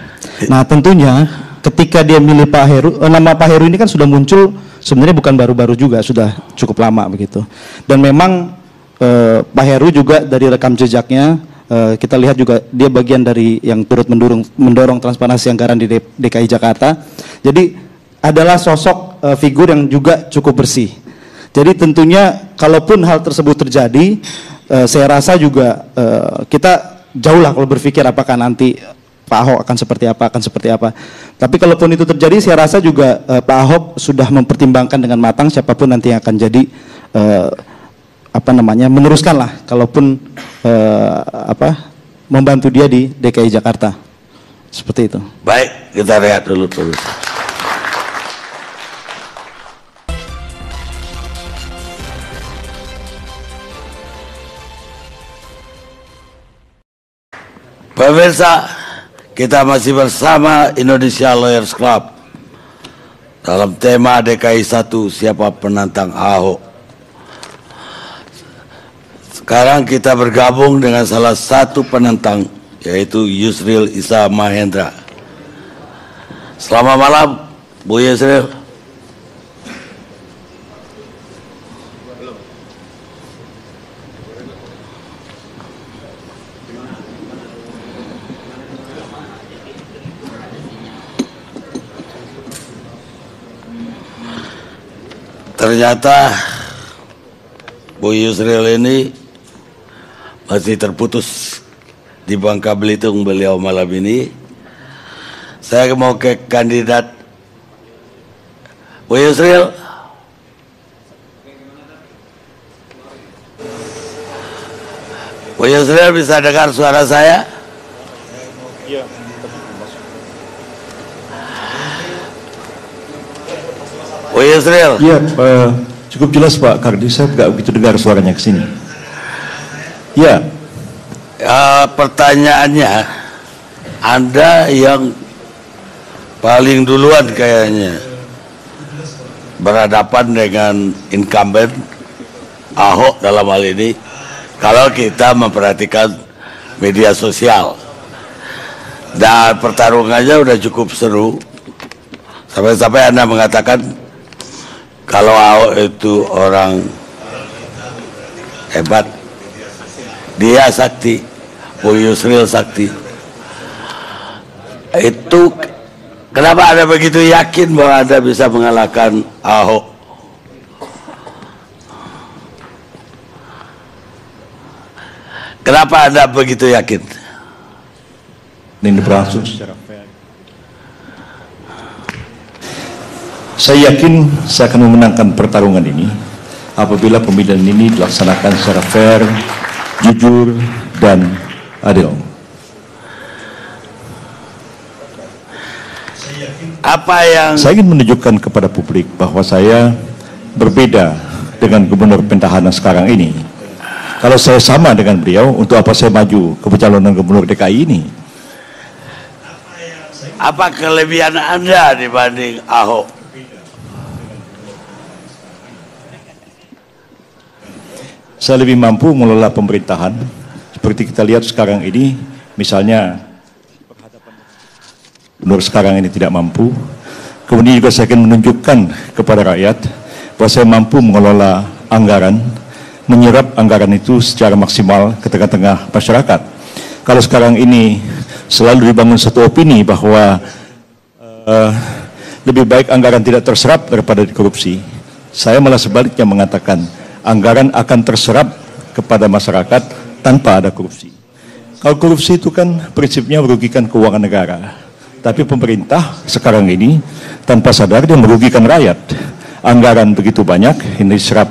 Speaker 6: Nah tentunya ketika dia milih Pak Heru, nama Pak Heru ini kan sudah muncul sebenarnya bukan baru-baru juga, sudah cukup lama begitu. Dan memang Pak Heru juga dari rekam jejaknya kita lihat juga dia bagian dari yang turut mendorong transparansi anggaran di DKI Jakarta. Jadi adalah sosok figur yang juga cukup bersih. Jadi tentunya kalaupun hal tersebut terjadi, saya rasa juga kita jauh lah kalau berpikir apakah nanti Pak Ahok akan seperti apa. Tapi kalaupun itu terjadi, saya rasa juga Pak Ahok sudah mempertimbangkan dengan matang siapapun nanti yang akan jadi meneruskan lah, kalaupun membantu dia di DKI Jakarta, seperti itu.
Speaker 2: Baik, kita lihat dulu terus. Pemirsa, kita masih bersama Indonesia Lawyers Club dalam tema DKI 1, siapa penantang Ahok. Sekarang kita bergabung dengan salah satu penantang, yaitu Yusril Issa Mahendra. Selamat malam, Bu Yusril. Ternyata Bu Yusril ini masih terputus di Bangka Belitung beliau malam ini. Saya mau ke kandidat Bu Yusril. Bu Yusril bisa dengar suara saya? Bu Yusril.
Speaker 9: Iya, cukup jelas Pak Kardi, saya nggak begitu dengar suaranya ke sini. Ya.
Speaker 2: Pertanyaannya, Anda yang paling duluan kayaknya berhadapan dengan incumbent Ahok dalam hal ini, kalau kita memperhatikan media sosial. Dan pertarungannya udah cukup seru. Sampai-sampai Anda mengatakan kalau Ahok itu orang hebat, dia sakti, Bu Yusril sakti. Itu kenapa Anda begitu yakin bahwa Anda bisa mengalahkan Ahok? Kenapa Anda begitu yakin?
Speaker 9: Ini berlangsung secara fair. Saya yakin saya akan memenangkan pertarungan ini apabila pemilihan ini dilaksanakan secara fair, jujur, dan adil. Saya ingin menunjukkan kepada publik bahwa saya berbeda dengan gubernur petahana sekarang ini. Kalau saya sama dengan beliau, untuk apa saya maju ke pencalonan gubernur DKI ini?
Speaker 2: Apa kelebihan Anda dibanding Ahok?
Speaker 9: Saya lebih mampu mengelola pemerintahan. Seperti kita lihat sekarang ini, misalnya gubernur sekarang ini tidak mampu. Kemudian juga saya akan menunjukkan kepada rakyat bahwa saya mampu mengelola anggaran, menyerap anggaran itu secara maksimal ke tengah-tengah masyarakat. Kalau sekarang ini selalu dibangun satu opini bahwa lebih baik anggaran tidak terserap daripada dikorupsi, saya malah sebaliknya mengatakan anggaran akan terserap kepada masyarakat tanpa ada korupsi. Kalau korupsi itu kan prinsipnya merugikan keuangan negara. Tapi pemerintah sekarang ini tanpa sadar dia merugikan rakyat. Anggaran begitu banyak, ini diserap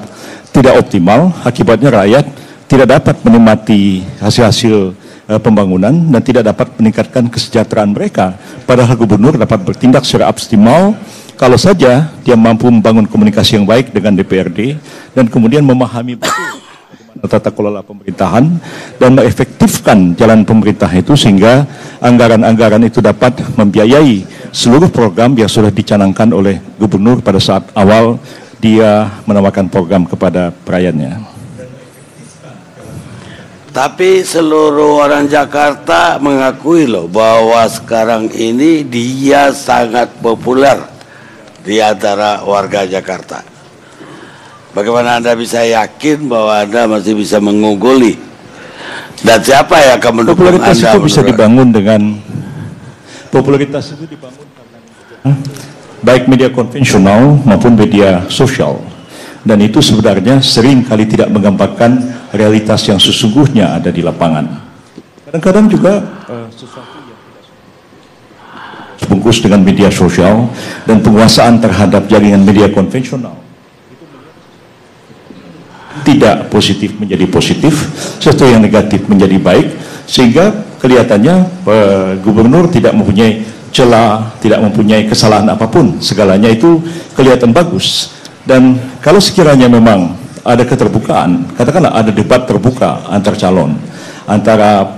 Speaker 9: tidak optimal, akibatnya rakyat tidak dapat menikmati hasil-hasil pembangunan dan tidak dapat meningkatkan kesejahteraan mereka. Padahal gubernur dapat bertindak secara optimal kalau saja dia mampu membangun komunikasi yang baik dengan DPRD dan kemudian memahami betul tata kelola pemerintahan dan mengefektifkan jalan pemerintah itu sehingga anggaran-anggaran itu dapat membiayai seluruh program yang sudah dicanangkan oleh gubernur pada saat awal dia menawarkan program kepada rakyatnya.
Speaker 2: Tapi seluruh orang Jakarta mengakui loh bahwa sekarang ini dia sangat populer di antara warga Jakarta. Bagaimana Anda bisa yakin bahwa Anda masih bisa mengungguli? Dan siapa yang akan mendukung
Speaker 9: popularitas
Speaker 2: Anda?
Speaker 9: Itu bisa dibangun dengan popularitas itu dibangun karena baik media konvensional maupun media sosial. Dan itu sebenarnya sering kali tidak menggambarkan realitas yang sesungguhnya ada di lapangan. Kadang-kadang juga sesuatu yang tidak sebungkus dengan media sosial dan penguasaan terhadap jaringan media konvensional tidak positif menjadi positif, sesuatu yang negatif menjadi baik, sehingga kelihatannya gubernur tidak mempunyai celah, tidak mempunyai kesalahan apapun, segalanya itu kelihatan bagus. Dan kalau sekiranya memang ada keterbukaan, katakanlah ada debat terbuka antar calon, antara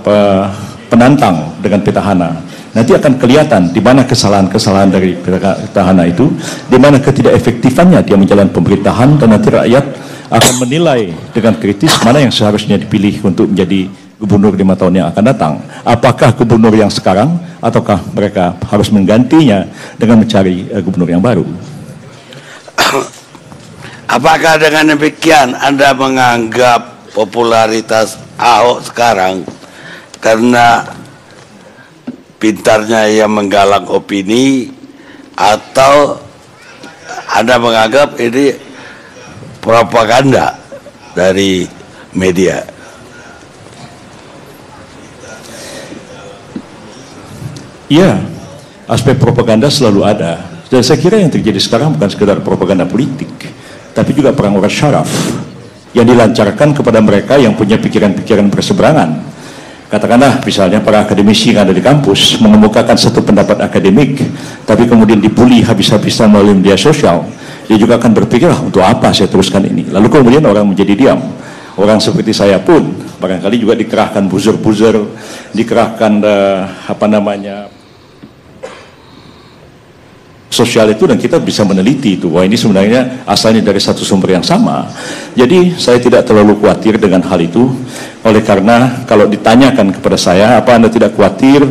Speaker 9: penantang dengan petahana, nanti akan kelihatan di mana kesalahan-kesalahan dari petahana itu, di mana ketidakefektifannya dia menjalankan pemerintahan, dan nanti rakyat akan menilai dengan kritis mana yang seharusnya dipilih untuk menjadi gubernur 5 tahun yang akan datang. Apakah gubernur yang sekarang, ataukah mereka harus menggantinya dengan mencari gubernur yang baru?
Speaker 2: Apakah dengan demikian Anda menganggap popularitas Ahok sekarang karena pintarnya yang menggalang opini, atau Anda menganggap ini propaganda dari media?
Speaker 9: Iya, aspek propaganda selalu ada. Dan saya kira yang terjadi sekarang bukan sekedar propaganda politik, tapi juga perang urat syaraf yang dilancarkan kepada mereka yang punya pikiran-pikiran berseberangan. Katakanlah misalnya para akademisi yang ada di kampus mengemukakan satu pendapat akademik, tapi kemudian dibully habis-habisan melalui media sosial. Dia juga akan berpikir, untuk apa saya teruskan ini? Lalu kemudian orang menjadi diam. Orang seperti saya pun barangkali juga dikerahkan buzzer-buzzer, dikerahkan sosial itu, dan kita bisa meneliti itu, wah ini sebenarnya asalnya dari satu sumber yang sama. Jadi saya tidak terlalu khawatir dengan hal itu, oleh karena kalau ditanyakan kepada saya, apa Anda tidak khawatir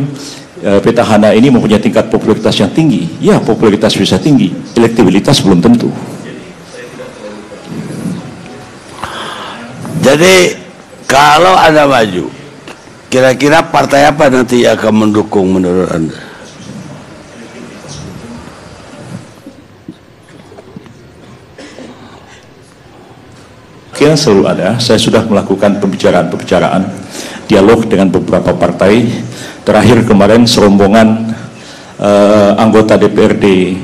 Speaker 9: petahana ini mempunyai tingkat popularitas yang tinggi? Ya, popularitas bisa tinggi, elektabilitas belum tentu.
Speaker 2: Jadi kalau Anda maju, kira-kira partai apa nanti yang akan mendukung menurut Anda?
Speaker 9: Kira selalu ada. Saya sudah melakukan pembicaraan, dialog dengan beberapa partai. Terakhir kemarin serombongan anggota DPRD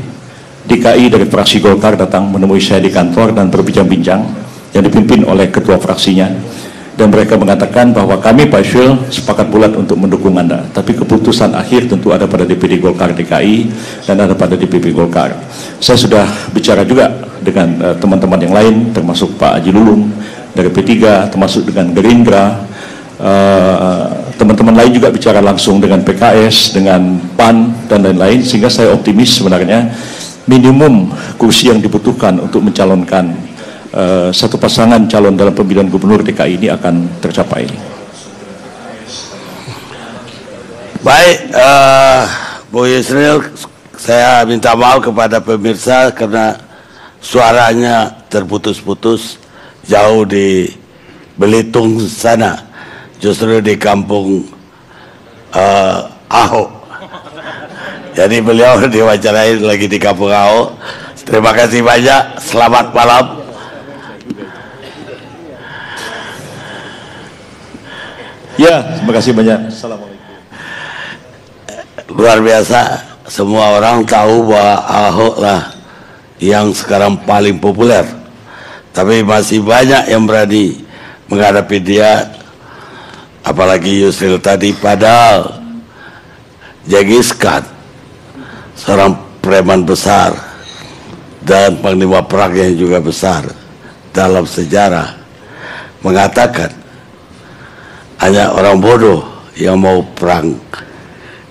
Speaker 9: DKI dari fraksi Golkar datang menemui saya di kantor dan berbincang-bincang, yang dipimpin oleh ketua fraksinya, dan mereka mengatakan bahwa kami Pak Yusril sepakat bulat untuk mendukung Anda, tapi keputusan akhir tentu ada pada DPD Golkar DKI dan ada pada DPP Golkar. Saya sudah bicara juga dengan teman-teman yang lain, termasuk Pak Haji Lulung dari P3, termasuk dengan Gerindra. Teman-teman lain juga bicara langsung dengan PKS, dengan PAN dan lain-lain, sehingga saya optimis sebenarnya minimum kursi yang dibutuhkan untuk mencalonkan satu pasangan calon dalam pemilihan gubernur DKI ini akan tercapai.
Speaker 2: Baik, Bu Yusril, saya minta maaf kepada pemirsa karena suaranya terputus-putus jauh di Belitung sana. Justru di kampung Ahok. Jadi beliau diwawancarai lagi di kampung Ahok. Terima kasih banyak. Selamat malam.
Speaker 9: Ya, terima kasih banyak. Assalamualaikum.
Speaker 2: Luar biasa. Semua orang tahu bahwa Ahok lah yang sekarang paling populer. Tapi masih banyak yang berani menghadapi dia. Apalagi Yusril tadi, padahal Genghis Khan seorang preman besar dan panglima perang yang juga besar dalam sejarah, mengatakan hanya orang bodoh yang mau perang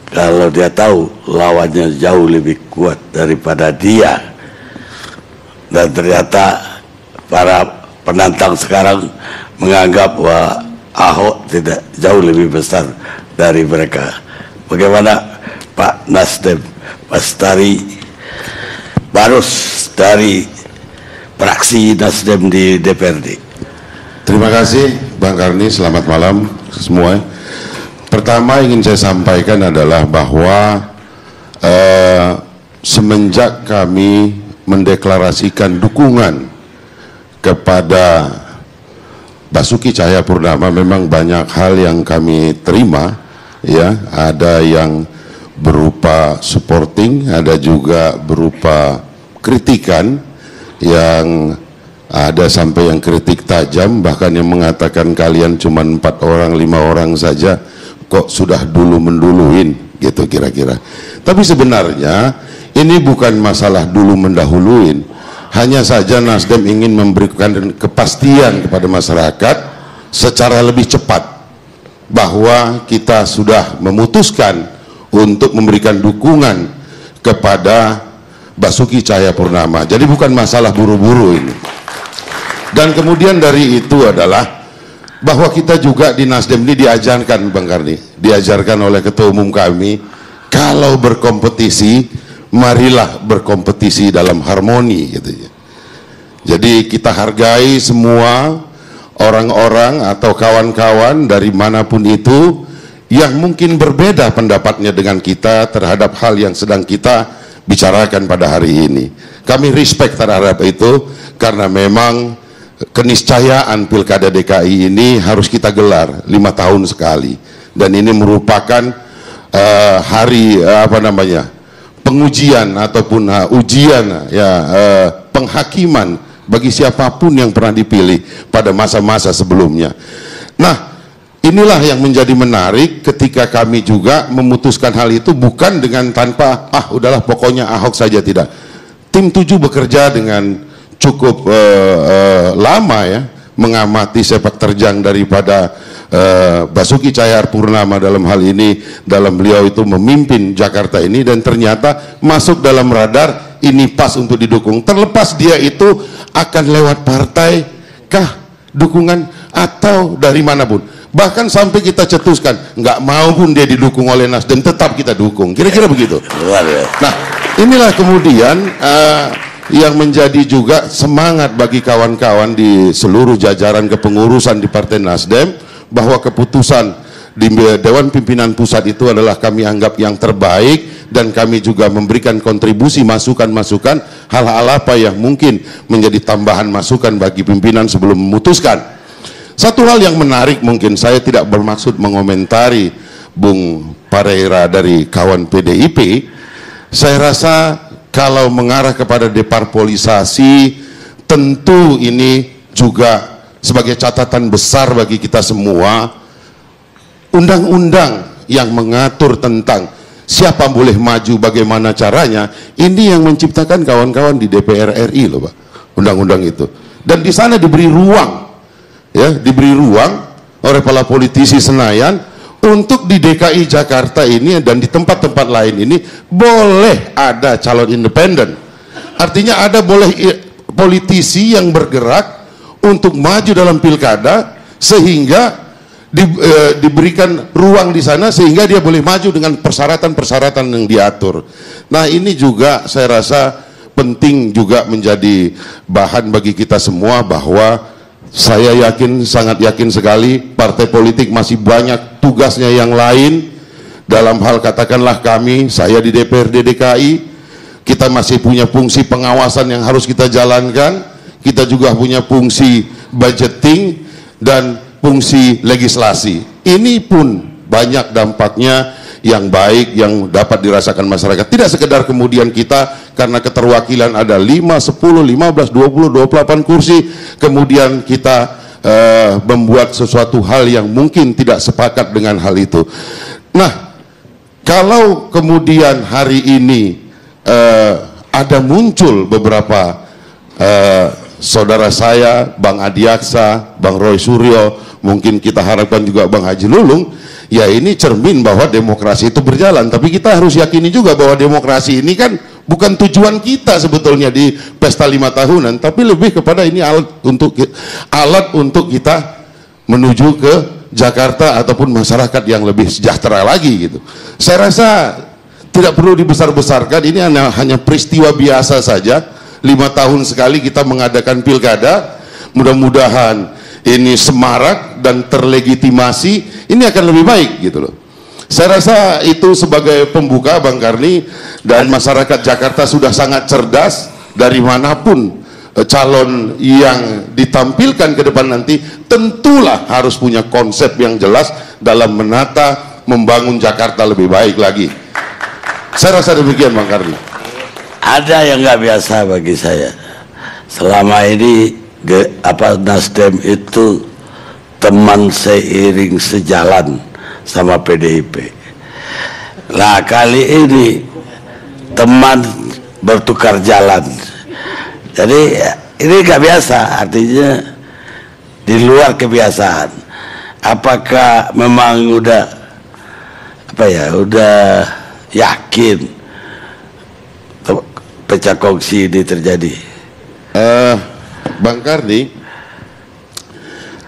Speaker 2: kalau dia tahu lawannya jauh lebih kuat daripada dia. Dan ternyata para penantang sekarang menganggap bahwa Ahok tidak jauh lebih besar dari mereka. Bagaimana Pak Nasdem, Pak Stari Barus dari fraksi Nasdem di DPRD?
Speaker 10: Terima kasih Bang Karni, selamat malam semua. Pertama ingin saya sampaikan adalah bahwa semenjak kami mendeklarasikan dukungan kepada Basuki Cahayapurnama, memang banyak hal yang kami terima, ya, ada yang berupa supporting, ada juga berupa kritikan, yang ada sampai yang kritik tajam, bahkan yang mengatakan kalian cuma 4 orang, 5 orang saja, kok sudah dulu menduluin, gitu kira-kira. Tapi sebenarnya ini bukan masalah dulu mendahuluin. Hanya saja Nasdem ingin memberikan kepastian kepada masyarakat secara lebih cepat bahwa kita sudah memutuskan untuk memberikan dukungan kepada Basuki Cahayapurnama. Jadi bukan masalah buru-buru ini. Dan kemudian dari itu adalah bahwa kita juga di Nasdem ini diajarkan, Bang Karni, diajarkan oleh ketua umum kami, kalau berkompetisi marilah berkompetisi dalam harmoni, gitu ya. Jadi kita hargai semua orang-orang atau kawan-kawan dari manapun itu yang mungkin berbeda pendapatnya dengan kita terhadap hal yang sedang kita bicarakan pada hari ini. Kami respect terhadap itu karena memang keniscayaan Pilkada DKI ini harus kita gelar 5 tahun sekali, dan ini merupakan hari pengujian ataupun ujian, ya, penghakiman bagi siapapun yang pernah dipilih pada masa-masa sebelumnya. Nah, inilah yang menjadi menarik ketika kami juga memutuskan hal itu, bukan dengan tanpa udahlah pokoknya Ahok saja, tidak. Tim 7 bekerja dengan cukup lama, ya, mengamati sepak terjang daripada Basuki Cahayapurnama dalam hal ini, dalam beliau itu memimpin Jakarta ini, dan ternyata masuk dalam radar ini pas untuk didukung, terlepas dia itu akan lewat partai kah dukungan atau dari manapun. Bahkan sampai kita cetuskan nggak mau pun dia didukung oleh Nasdem, tetap kita dukung, kira-kira begitu. Nah, inilah kemudian yang menjadi juga semangat bagi kawan-kawan di seluruh jajaran kepengurusan di Partai Nasdem, bahwa keputusan di Dewan Pimpinan Pusat itu adalah kami anggap yang terbaik, dan kami juga memberikan kontribusi masukan-masukan hal-hal apa yang mungkin menjadi tambahan masukan bagi pimpinan sebelum memutuskan. Satu hal yang menarik, mungkin saya tidak bermaksud mengomentari Bung Pareira dari kawan PDIP, saya rasa kalau mengarah kepada deparpolisasi, tentu ini juga sebagai catatan besar bagi kita semua. Undang-undang yang mengatur tentang siapa boleh maju, bagaimana caranya, ini yang menciptakan kawan-kawan di DPR RI loh Pak, undang-undang itu. Dan di sana diberi ruang, ya, diberi ruang oleh para politisi Senayan untuk di DKI Jakarta ini dan di tempat-tempat lain ini boleh ada calon independen. Artinya ada boleh politisi yang bergerak untuk maju dalam pilkada, sehingga diberikan ruang di sana sehingga dia boleh maju dengan persyaratan-persyaratan yang diatur. Nah, ini juga saya rasa penting juga menjadi bahan bagi kita semua, bahwa saya yakin, sangat yakin sekali, partai politik masih banyak tugasnya yang lain dalam hal, katakanlah kami, saya di DPRD DKI, kita masih punya fungsi pengawasan yang harus kita jalankan, kita juga punya fungsi budgeting dan fungsi legislasi. Ini pun banyak dampaknya yang baik yang dapat dirasakan masyarakat. Tidak sekedar kemudian kita karena keterwakilan ada 5, 10, 15, 20, 28 kursi, kemudian kita membuat sesuatu hal yang mungkin tidak sepakat dengan hal itu. Nah, kalau kemudian hari ini ada muncul beberapa saudara saya, Bang Adiaksa, Bang Roy Suryo, mungkin kita harapkan juga Bang Haji Lulung, ya ini cermin bahwa demokrasi itu berjalan. Tapi kita harus yakini juga bahwa demokrasi ini kan bukan tujuan kita sebetulnya di pesta 5 tahunan, tapi lebih kepada ini alat untuk kita menuju ke Jakarta ataupun masyarakat yang lebih sejahtera lagi gitu. Saya rasa tidak perlu dibesar-besarkan, ini hanya peristiwa biasa saja. 5 tahun sekali kita mengadakan pilkada, mudah-mudahan ini semarak dan terlegitimasi, ini akan lebih baik gitu loh. Saya rasa itu sebagai pembuka Bang Karni, dan masyarakat Jakarta sudah sangat cerdas. Dari manapun calon yang ditampilkan ke depan nanti tentulah harus punya konsep yang jelas dalam menata, membangun Jakarta lebih baik lagi. Saya rasa demikian Bang Karni.
Speaker 2: Ada yang nggak biasa bagi saya. Selama ini Nasdem itu teman seiring sejalan sama PDIP. Nah kali ini teman bertukar jalan. Jadi ini nggak biasa, artinya di luar kebiasaan. Apakah memang udah yakin pecah kongsi ini terjadi?
Speaker 10: Bang Karni,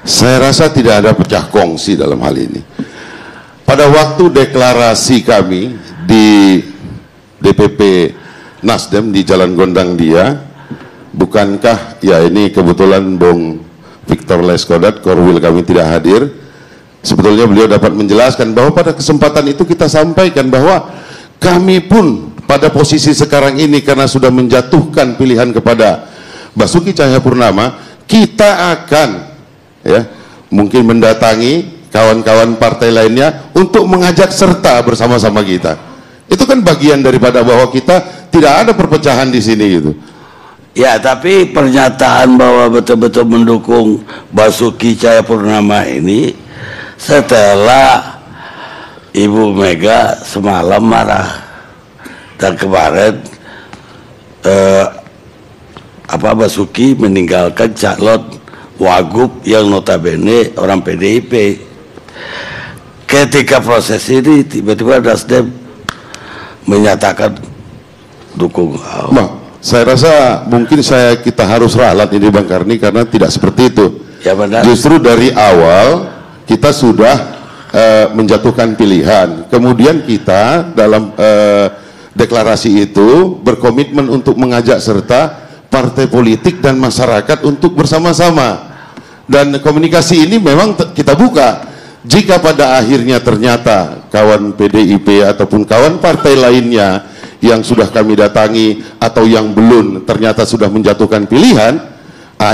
Speaker 10: saya rasa tidak ada pecah kongsi dalam hal ini. Pada waktu deklarasi kami di DPP Nasdem di Jalan Gondang Dia, bukankah ya ini kebetulan Bung Victor Leskodat, Korwil kami tidak hadir. Sebetulnya beliau dapat menjelaskan bahwa pada kesempatan itu kita sampaikan bahwa kami pun pada posisi sekarang ini karena sudah menjatuhkan pilihan kepada Basuki Cahayapurnama, kita akan ya mungkin mendatangi kawan-kawan partai lainnya untuk mengajak serta bersama-sama kita. Itu kan bagian daripada bahwa kita tidak ada perpecahan di sini gitu.
Speaker 2: Ya, tapi pernyataan bahwa betul-betul mendukung Basuki Cahayapurnama ini setelah Ibu Mega semalam marah dan kemarin Basuki meninggalkan calon Wagub yang notabene orang PDIP. Ketika proses ini tiba-tiba Nasdem menyatakan dukung Ahok.
Speaker 10: Saya rasa mungkin kita harus ralat ini Bang Karni, karena tidak seperti itu.
Speaker 2: Ya benar.
Speaker 10: Justru dari awal kita sudah menjatuhkan pilihan. Kemudian kita dalam deklarasi itu berkomitmen untuk mengajak serta partai politik dan masyarakat untuk bersama-sama. Dan komunikasi ini memang kita buka. Jika pada akhirnya ternyata kawan PDIP ataupun kawan partai lainnya yang sudah kami datangi atau yang belum ternyata sudah menjatuhkan pilihan,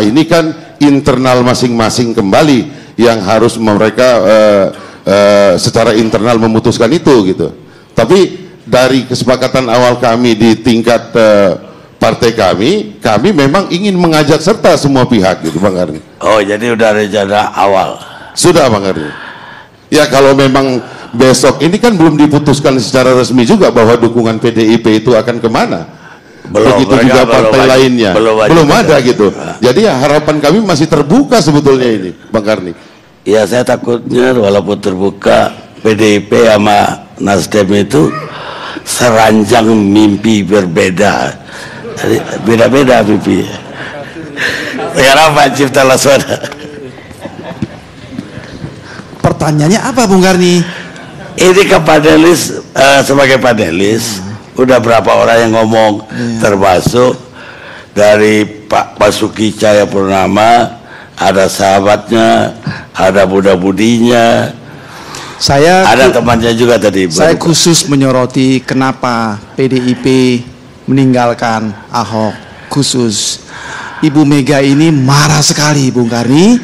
Speaker 10: ini kan internal masing-masing kembali yang harus mereka secara internal memutuskan itu gitu. Tapi dari kesepakatan awal kami di tingkat partai kami memang ingin mengajak serta semua pihak gitu Bang Karni.
Speaker 2: Oh, jadi udah rencana awal.
Speaker 10: Sudah Bang Karni. Ya kalau memang besok ini kan belum diputuskan secara resmi juga bahwa dukungan PDIP itu akan kemana. Begitu juga partai lainnya belum ada gitu. Jadi ya harapan kami masih terbuka sebetulnya ini Bang Karni.
Speaker 2: Ya saya takutnya walaupun terbuka PDIP sama Nasdem itu seranjang mimpi berbeda. Jadi beda-beda mimpi. Sekarang Pak Cipta Laswana.
Speaker 11: Pertanyaannya apa Bung Karni?
Speaker 2: Ini ke panelis, sebagai panelis udah berapa orang yang ngomong, termasuk dari Pak Basuki Cahayapurnama, ada sahabatnya, ada buda-budinya, ada temannya juga tadi.
Speaker 11: Saya khusus menyoroti kenapa PDIP meninggalkan Ahok. Khusus Ibu Mega ini marah sekali Bung Karni,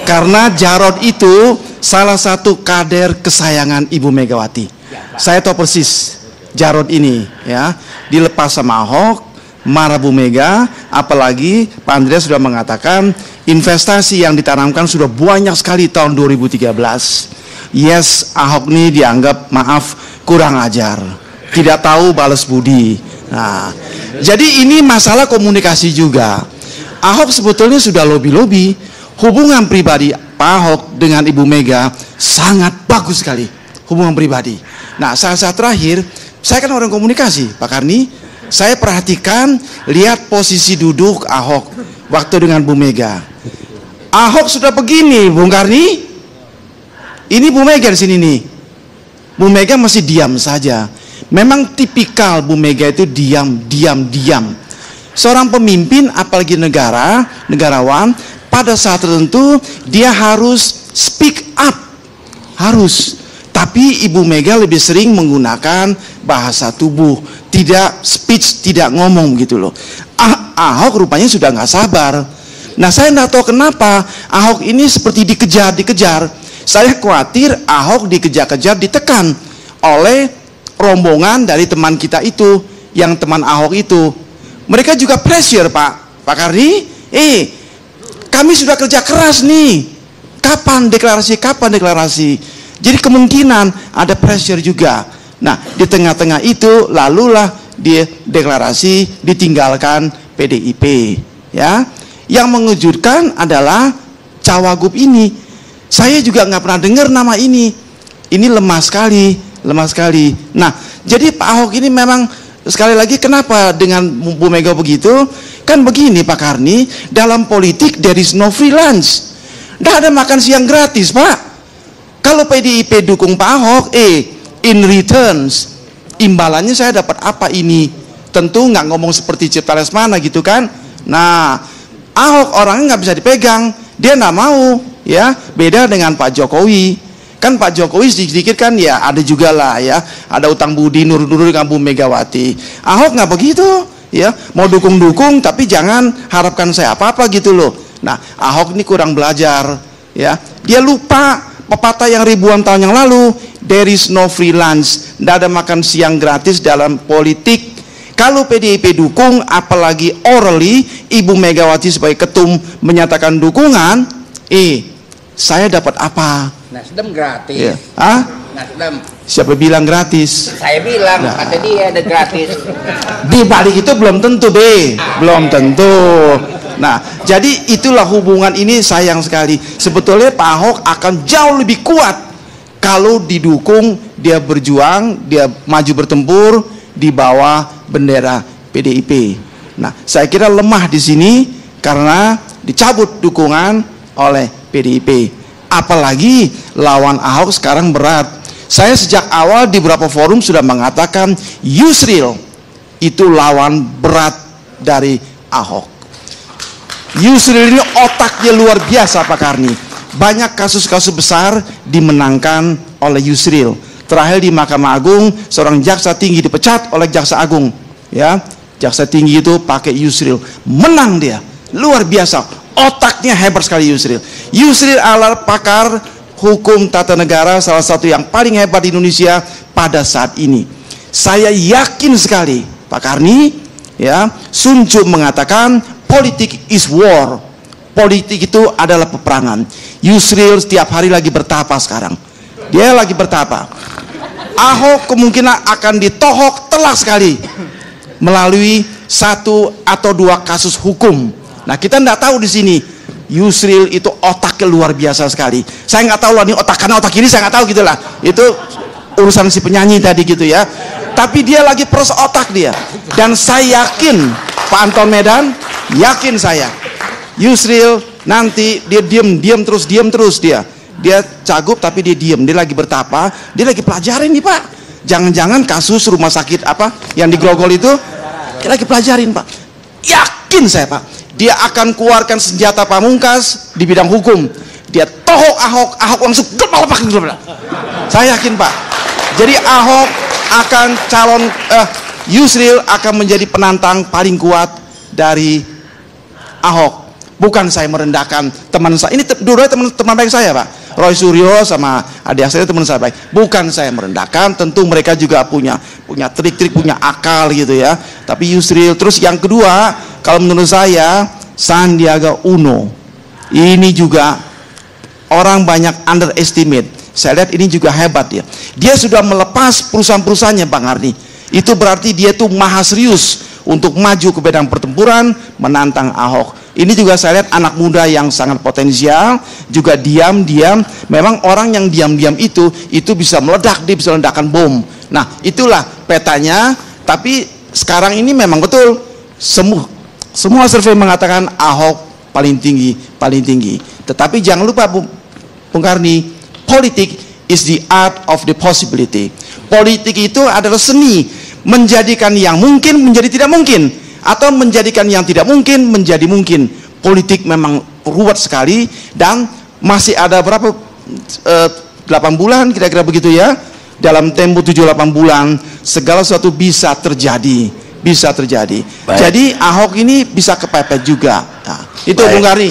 Speaker 11: karena Jarod itu salah satu kader kesayangan Ibu Megawati. Saya tahu persis Jarod ini ya, dilepas sama Ahok, marah Bu Mega, apalagi Pak Andreas sudah mengatakan investasi yang ditanamkan sudah banyak sekali tahun 2013. Yes, Ahok ini dianggap kurang ajar, tidak tahu balas budi. Nah, jadi ini masalah komunikasi juga. Ahok sebetulnya sudah lobby-lobby. Hubungan pribadi Pak Ahok dengan Ibu Mega sangat bagus sekali, hubungan pribadi. Nah, saat-saat terakhir, saya kan orang komunikasi, Pak Karni. Saya perhatikan, lihat posisi duduk Ahok waktu dengan Bu Mega. Ahok sudah begini, Bung Karni. Ini Bu Mega di sini nih. Bu Mega masih diam saja. Memang tipikal Bu Mega itu diam. Seorang pemimpin, apalagi negarawan, pada saat tertentu dia harus speak up, harus. Tapi Ibu Mega lebih sering menggunakan bahasa tubuh, tidak speech, tidak ngomong gitu loh. Ahok rupanya sudah nggak sabar. Nah, saya nggak tahu kenapa Ahok ini seperti dikejar. Saya khawatir Ahok dikejar-kejar, ditekan oleh rombongan dari teman kita itu, yang teman Ahok itu. Mereka juga pressure, Pak Karni. Kami sudah kerja keras nih. Kapan deklarasi? Jadi kemungkinan ada pressure juga. Nah, di tengah-tengah itu lalulah dia deklarasi ditinggalkan PDIP, ya. Yang mengejutkan adalah Cawagup ini. Saya juga nggak pernah dengar nama ini. Ini lemah sekali. Nah, jadi Pak Ahok ini memang sekali lagi kenapa dengan Bu Mega begitu? Kan begini Pak Karni, dalam politik there is no free lunch. Nggak ada makan siang gratis, Pak. Kalau PDIP dukung Pak Ahok, in returns, imbalannya saya dapat apa ini? Tentu nggak ngomong seperti Cipta Lesmana gitu kan. Nah, Ahok orangnya nggak bisa dipegang, dia nggak mau, ya. Beda dengan Pak Jokowi. Kan Pak Jokowi sedikit-sedikit kan ya ada juga lah ya, ada utang budi nur-nur dengan Bu Megawati. Ahok nggak begitu, ya. Mau dukung-dukung tapi jangan harapkan saya apa-apa gitu loh. Nah, Ahok ini kurang belajar, ya. Dia lupa pepatah yang ribuan tahun yang lalu, there is no free lunch, nggak ada makan siang gratis dalam politik. Kalau PDIP dukung, apalagi orally Ibu Megawati sebagai ketum menyatakan dukungan, saya dapat apa?
Speaker 5: Nasdem gratis.
Speaker 11: Ya.
Speaker 5: Nasdem.
Speaker 11: Siapa bilang gratis?
Speaker 5: Saya bilang, kata dia ada gratis.
Speaker 11: Di balik itu belum tentu, belum tentu. Nah, jadi itulah hubungan ini, sayang sekali. Sebetulnya Pak Ahok akan jauh lebih kuat kalau didukung, dia berjuang, dia maju bertempur di bawah bendera PDIP. Nah, saya kira lemah di sini karena dicabut dukungan oleh PDIP. Apalagi lawan Ahok sekarang berat. Saya sejak awal di beberapa forum sudah mengatakan Yusril itu lawan berat dari Ahok. Yusril ini otaknya luar biasa Pak Karni. Banyak kasus-kasus besar dimenangkan oleh Yusril. Terakhir di Mahkamah Agung, seorang jaksa tinggi dipecat oleh jaksa agung, ya. Jaksa tinggi itu pakai Yusril, menang dia, luar biasa. Otaknya hebat sekali Yusril. Yusril adalah pakar hukum tata negara, salah satu yang paling hebat di Indonesia pada saat ini. Saya yakin sekali Pak Karni, ya, Sun Tzu mengatakan politik is war. Politik itu adalah peperangan. Yusril setiap hari lagi bertapa sekarang. Dia lagi bertapa. Ahok kemungkinan akan ditohok telak sekali melalui 1 atau 2 kasus hukum. Nah, kita nggak tahu di sini. Yusril itu otaknya luar biasa sekali. Saya nggak tahu lah, ini otak kanan otak kiri saya nggak tahu gitulah. Itu urusan si penyanyi tadi gitu ya. Tapi dia lagi proses otak dia. Dan saya yakin Pak Anton Medan, yakin saya, Yusril nanti dia diam terus dia. Dia cagup tapi dia diam, dia lagi bertapa, dia lagi pelajarin nih Pak. Jangan-jangan kasus rumah sakit apa yang di Grogol itu, dia lagi pelajarin Pak. Yakin saya Pak, dia akan keluarkan senjata pamungkas di bidang hukum. Dia tohok Ahok langsung gelepak. Saya yakin Pak. Jadi Ahok akan Yusril akan menjadi penantang paling kuat dari Ahok. Bukan saya merendahkan teman saya. Ini dua-duanya teman baik saya Pak. Roy Suryo sama adik saya teman saya baik. Bukan saya merendahkan, tentu mereka juga punya trik-trik, punya akal gitu ya. Tapi Yusril, terus yang kedua, kalau menurut saya Sandiaga Uno ini juga orang banyak underestimate. Saya lihat ini juga hebat ya. Dia sudah melepas perusahaan-perusahaannya Bang Arni. Itu berarti dia tuh maha serius untuk maju ke bidang pertempuran menantang Ahok. Ini juga saya lihat anak muda yang sangat potensial, juga diam-diam. Memang orang yang diam-diam itu bisa meledak, dia bisa meledakkan bom. Nah, itulah petanya. Tapi sekarang ini memang betul semua survei mengatakan Ahok paling tinggi. Tetapi jangan lupa Bung Karni, politik is the art of the possibility. Politik itu adalah seni menjadikan yang mungkin menjadi tidak mungkin, atau menjadikan yang tidak mungkin menjadi mungkin. Politik memang ruwet sekali, dan masih ada berapa 8 bulan kira-kira begitu ya. Dalam tempo 7-8 bulan segala sesuatu bisa terjadi. Baik. Jadi Ahok ini bisa kepepet juga. Nah, itu Bung Karni.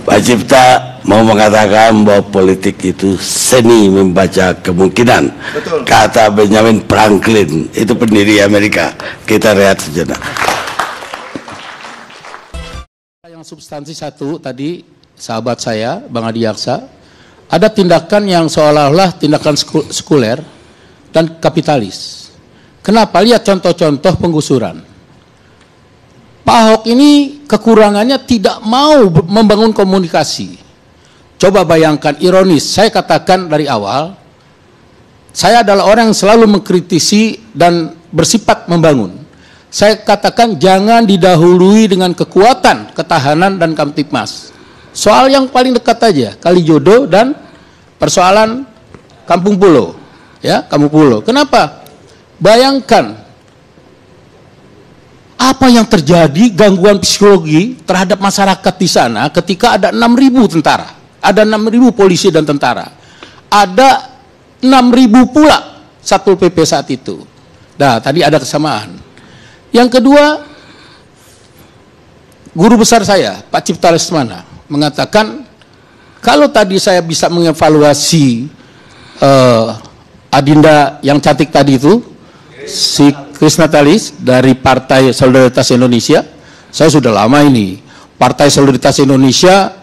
Speaker 2: Pak Cipta mau mengatakan bahwa politik itu seni membaca kemungkinan.
Speaker 11: Betul.
Speaker 2: Kata Benjamin Franklin, itu pendiri Amerika. Kita lihat sejenak.
Speaker 8: Yang substansi satu tadi, sahabat saya, Bang Adi Yaksa, ada tindakan yang seolah-olah tindakan sekuler dan kapitalis. Kenapa? Lihat contoh-contoh penggusuran. Pak Ahok ini kekurangannya tidak mau membangun komunikasi. Coba bayangkan, ironis, saya katakan dari awal, saya adalah orang yang selalu mengkritisi dan bersifat membangun. Saya katakan jangan didahului dengan kekuatan, ketahanan, dan Kamtipmas. Soal yang paling dekat aja, Kalijodo dan persoalan Kampung Pulo. Ya, Kampung Pulo. Kenapa? Bayangkan, apa yang terjadi, gangguan psikologi terhadap masyarakat di sana ketika ada 6.000 tentara, ada 6.000 polisi dan tentara, ada 6.000 pula Satpol PP saat itu. Nah, tadi ada kesamaan. Yang kedua, guru besar saya, Pak Cipta Lesmana, mengatakan kalau tadi saya bisa mengevaluasi Adinda yang cantik tadi itu, si Krisnatalis dari Partai Solidaritas Indonesia. Saya sudah lama ini Partai Solidaritas Indonesia,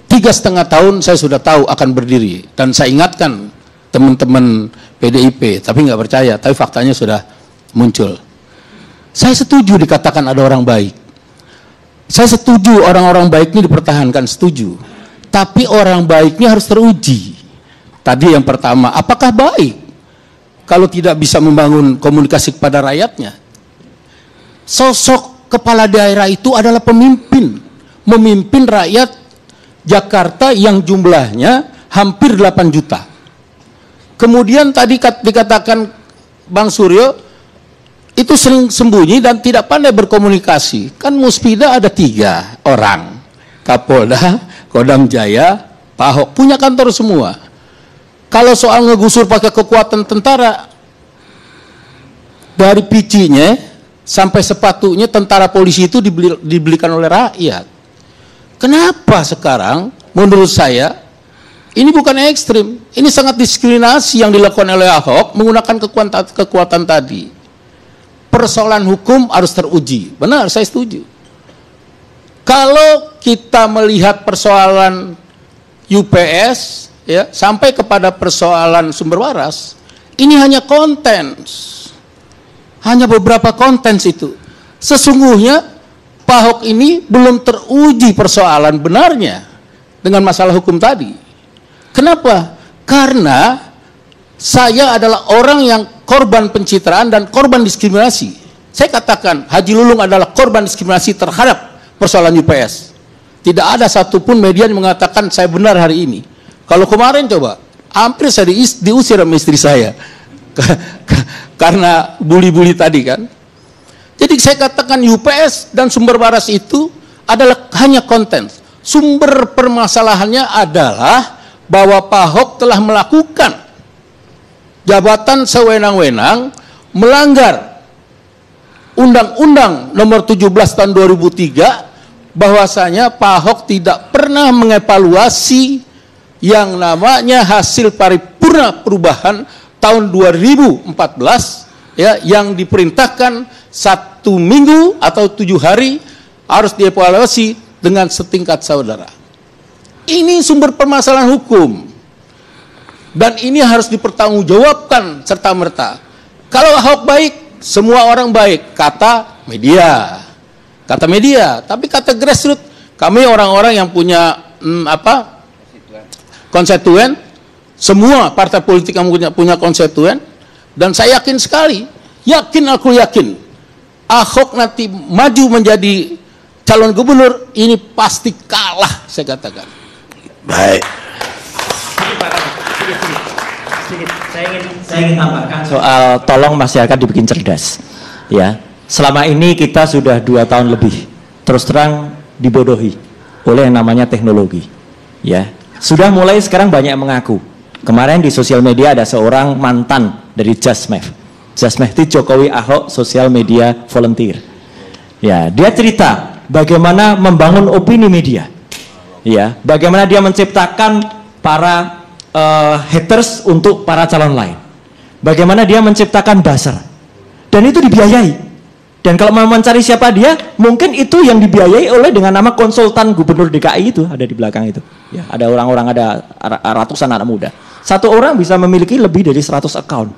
Speaker 8: 3,5 tahun saya sudah tahu akan berdiri, dan saya ingatkan teman-teman PDIP, tapi nggak percaya, tapi faktanya sudah muncul. Saya setuju dikatakan ada orang baik, saya setuju orang-orang baik ini dipertahankan, setuju, tapi orang baiknya harus teruji. Tadi yang pertama, apakah baik kalau tidak bisa membangun komunikasi kepada rakyatnya? Sosok kepala daerah itu adalah pemimpin, memimpin rakyat Jakarta yang jumlahnya hampir 8 juta. Kemudian tadi dikatakan Bang Suryo, itu sering sembunyi dan tidak pandai berkomunikasi. Kan Muspida ada 3 orang, Kapolda, Kodam Jaya, Pak Ahok, punya kantor semua. Kalau soal ngegusur pakai kekuatan tentara, dari picinya sampai sepatunya tentara polisi itu dibelikan oleh rakyat. Kenapa sekarang menurut saya ini bukan ekstrim, ini sangat diskriminasi yang dilakukan oleh Ahok menggunakan kekuatan tadi. Persoalan hukum harus teruji. Benar, saya setuju. Kalau kita melihat persoalan UPS ya, sampai kepada persoalan sumber waras, ini hanya konten, hanya beberapa konten itu. Sesungguhnya Pak Ahok ini belum teruji persoalan benarnya dengan masalah hukum tadi. Kenapa? Karena saya adalah orang yang korban pencitraan dan korban diskriminasi. Saya katakan Haji Lulung adalah korban diskriminasi terhadap persoalan UPS. Tidak ada satupun media yang mengatakan saya benar hari ini. Kalau kemarin coba, hampir saya diusir sama istri saya karena bully-bully tadi kan. Jadi saya katakan UPS dan sumber waras itu adalah hanya konten. Sumber permasalahannya adalah bahwa Pak Ahok telah melakukan jabatan sewenang-wenang, melanggar Undang-Undang Nomor 17 Tahun 2003, bahwasanya Pak Ahok tidak pernah mengevaluasi yang namanya hasil paripurna perubahan tahun 2014 ya, yang diperintahkan 1 minggu atau 7 hari harus dievaluasi dengan setingkat saudara. Ini sumber permasalahan hukum dan ini harus dipertanggungjawabkan serta merta. Kalau Ahok baik, semua orang baik, kata media. Kata media, tapi kata grassroots, kami orang-orang yang punya konstituen, semua partai politik yang punya konstituen, dan saya yakin sekali, aku yakin, Ahok nanti maju menjadi calon gubernur, ini pasti kalah, saya katakan.
Speaker 2: Baik.
Speaker 12: Saya ingin tambahkan soal tolong masyarakat dibikin cerdas. Ya, selama ini kita sudah 2 tahun lebih terus terang dibodohi oleh yang namanya teknologi. Ya, sudah mulai sekarang banyak yang mengaku. Kemarin di sosial media ada seorang mantan dari Jasmev. Jasmev itu Jokowi Ahok Social Media Volunteer. Ya, dia cerita bagaimana membangun opini media. Ya, bagaimana dia menciptakan para haters untuk para calon lain. Bagaimana dia menciptakan buzzer. Dan itu dibiayai. Dan kalau mau mencari siapa dia, mungkin itu yang dibiayai oleh dengan nama konsultan gubernur DKI itu ada di belakang itu. Ya, ada orang-orang, ada ratusan anak muda. Satu orang bisa memiliki lebih dari 100 account.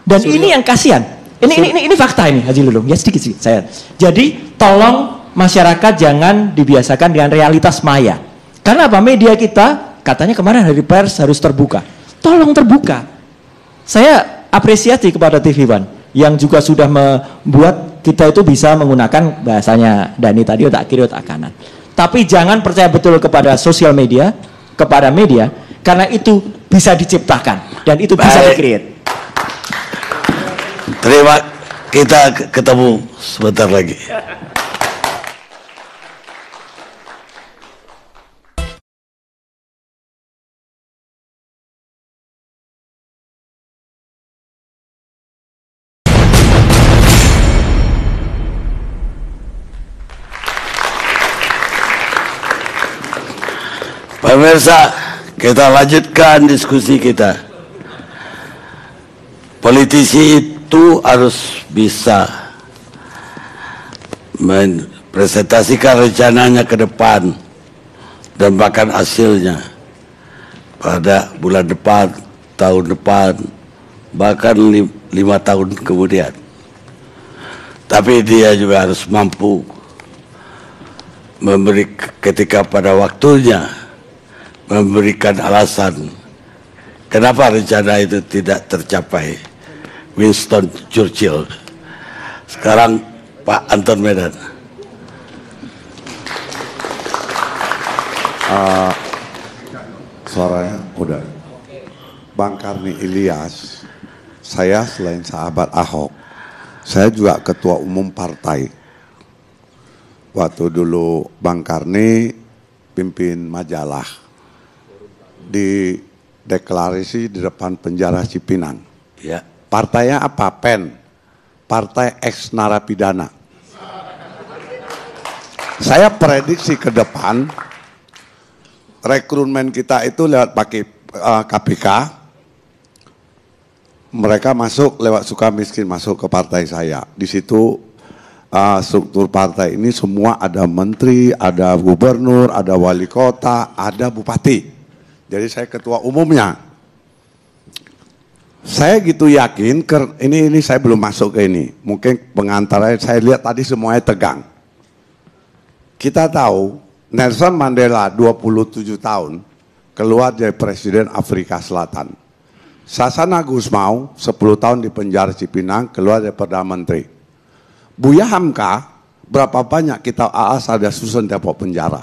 Speaker 12: Dan ini yang kasihan. Ini fakta ini, Haji Lulung. Ya sedikit saya. Jadi tolong masyarakat jangan dibiasakan dengan realitas maya. Karena apa? Media kita katanya kemarin hari pers harus terbuka. Tolong terbuka. Saya apresiasi kepada TV One yang juga sudah membuat kita itu bisa menggunakan bahasanya Dani tadi otak kiri otak kanan. Tapi jangan percaya betul kepada sosial media, kepada media, karena itu bisa diciptakan dan itu bisa di-create.
Speaker 2: Kita ketemu sebentar lagi. Pemirsa, kita lanjutkan diskusi kita. Politisi itu harus bisa mempresentasikan rencananya ke depan dan bahkan hasilnya pada bulan depan, tahun depan, bahkan 5 tahun kemudian. Tapi dia juga harus mampu memberi ketika pada waktunya memberikan alasan kenapa rencana itu tidak tercapai. Winston Churchill. Sekarang Pak Anton Medan.
Speaker 13: Suaranya udah. Bang Karni Ilyas, saya selain sahabat Ahok, saya juga ketua umum partai. Waktu dulu Bang Karni pimpin majalah di deklarasi di depan penjara Cipinang.
Speaker 2: Ya.
Speaker 13: Partainya apa? PEN, Partai Ex Narapidana. Saya prediksi ke depan, rekrutmen kita itu lewat pakai KPK, mereka masuk lewat Sukamiskin masuk ke partai saya. Di situ struktur partai ini semua ada menteri, ada gubernur, ada wali kota, ada bupati. Jadi saya ketua umumnya. Saya gitu yakin, ini saya belum masuk ke ini. Mungkin pengantaranya saya lihat tadi semuanya tegang. Kita tahu Nelson Mandela 27 tahun keluar dari Presiden Afrika Selatan. Sasana Gusmao 10 tahun di penjara Cipinang keluar dari Perdana Menteri. Buya Hamka berapa banyak kita AAS ada susun Depok penjara.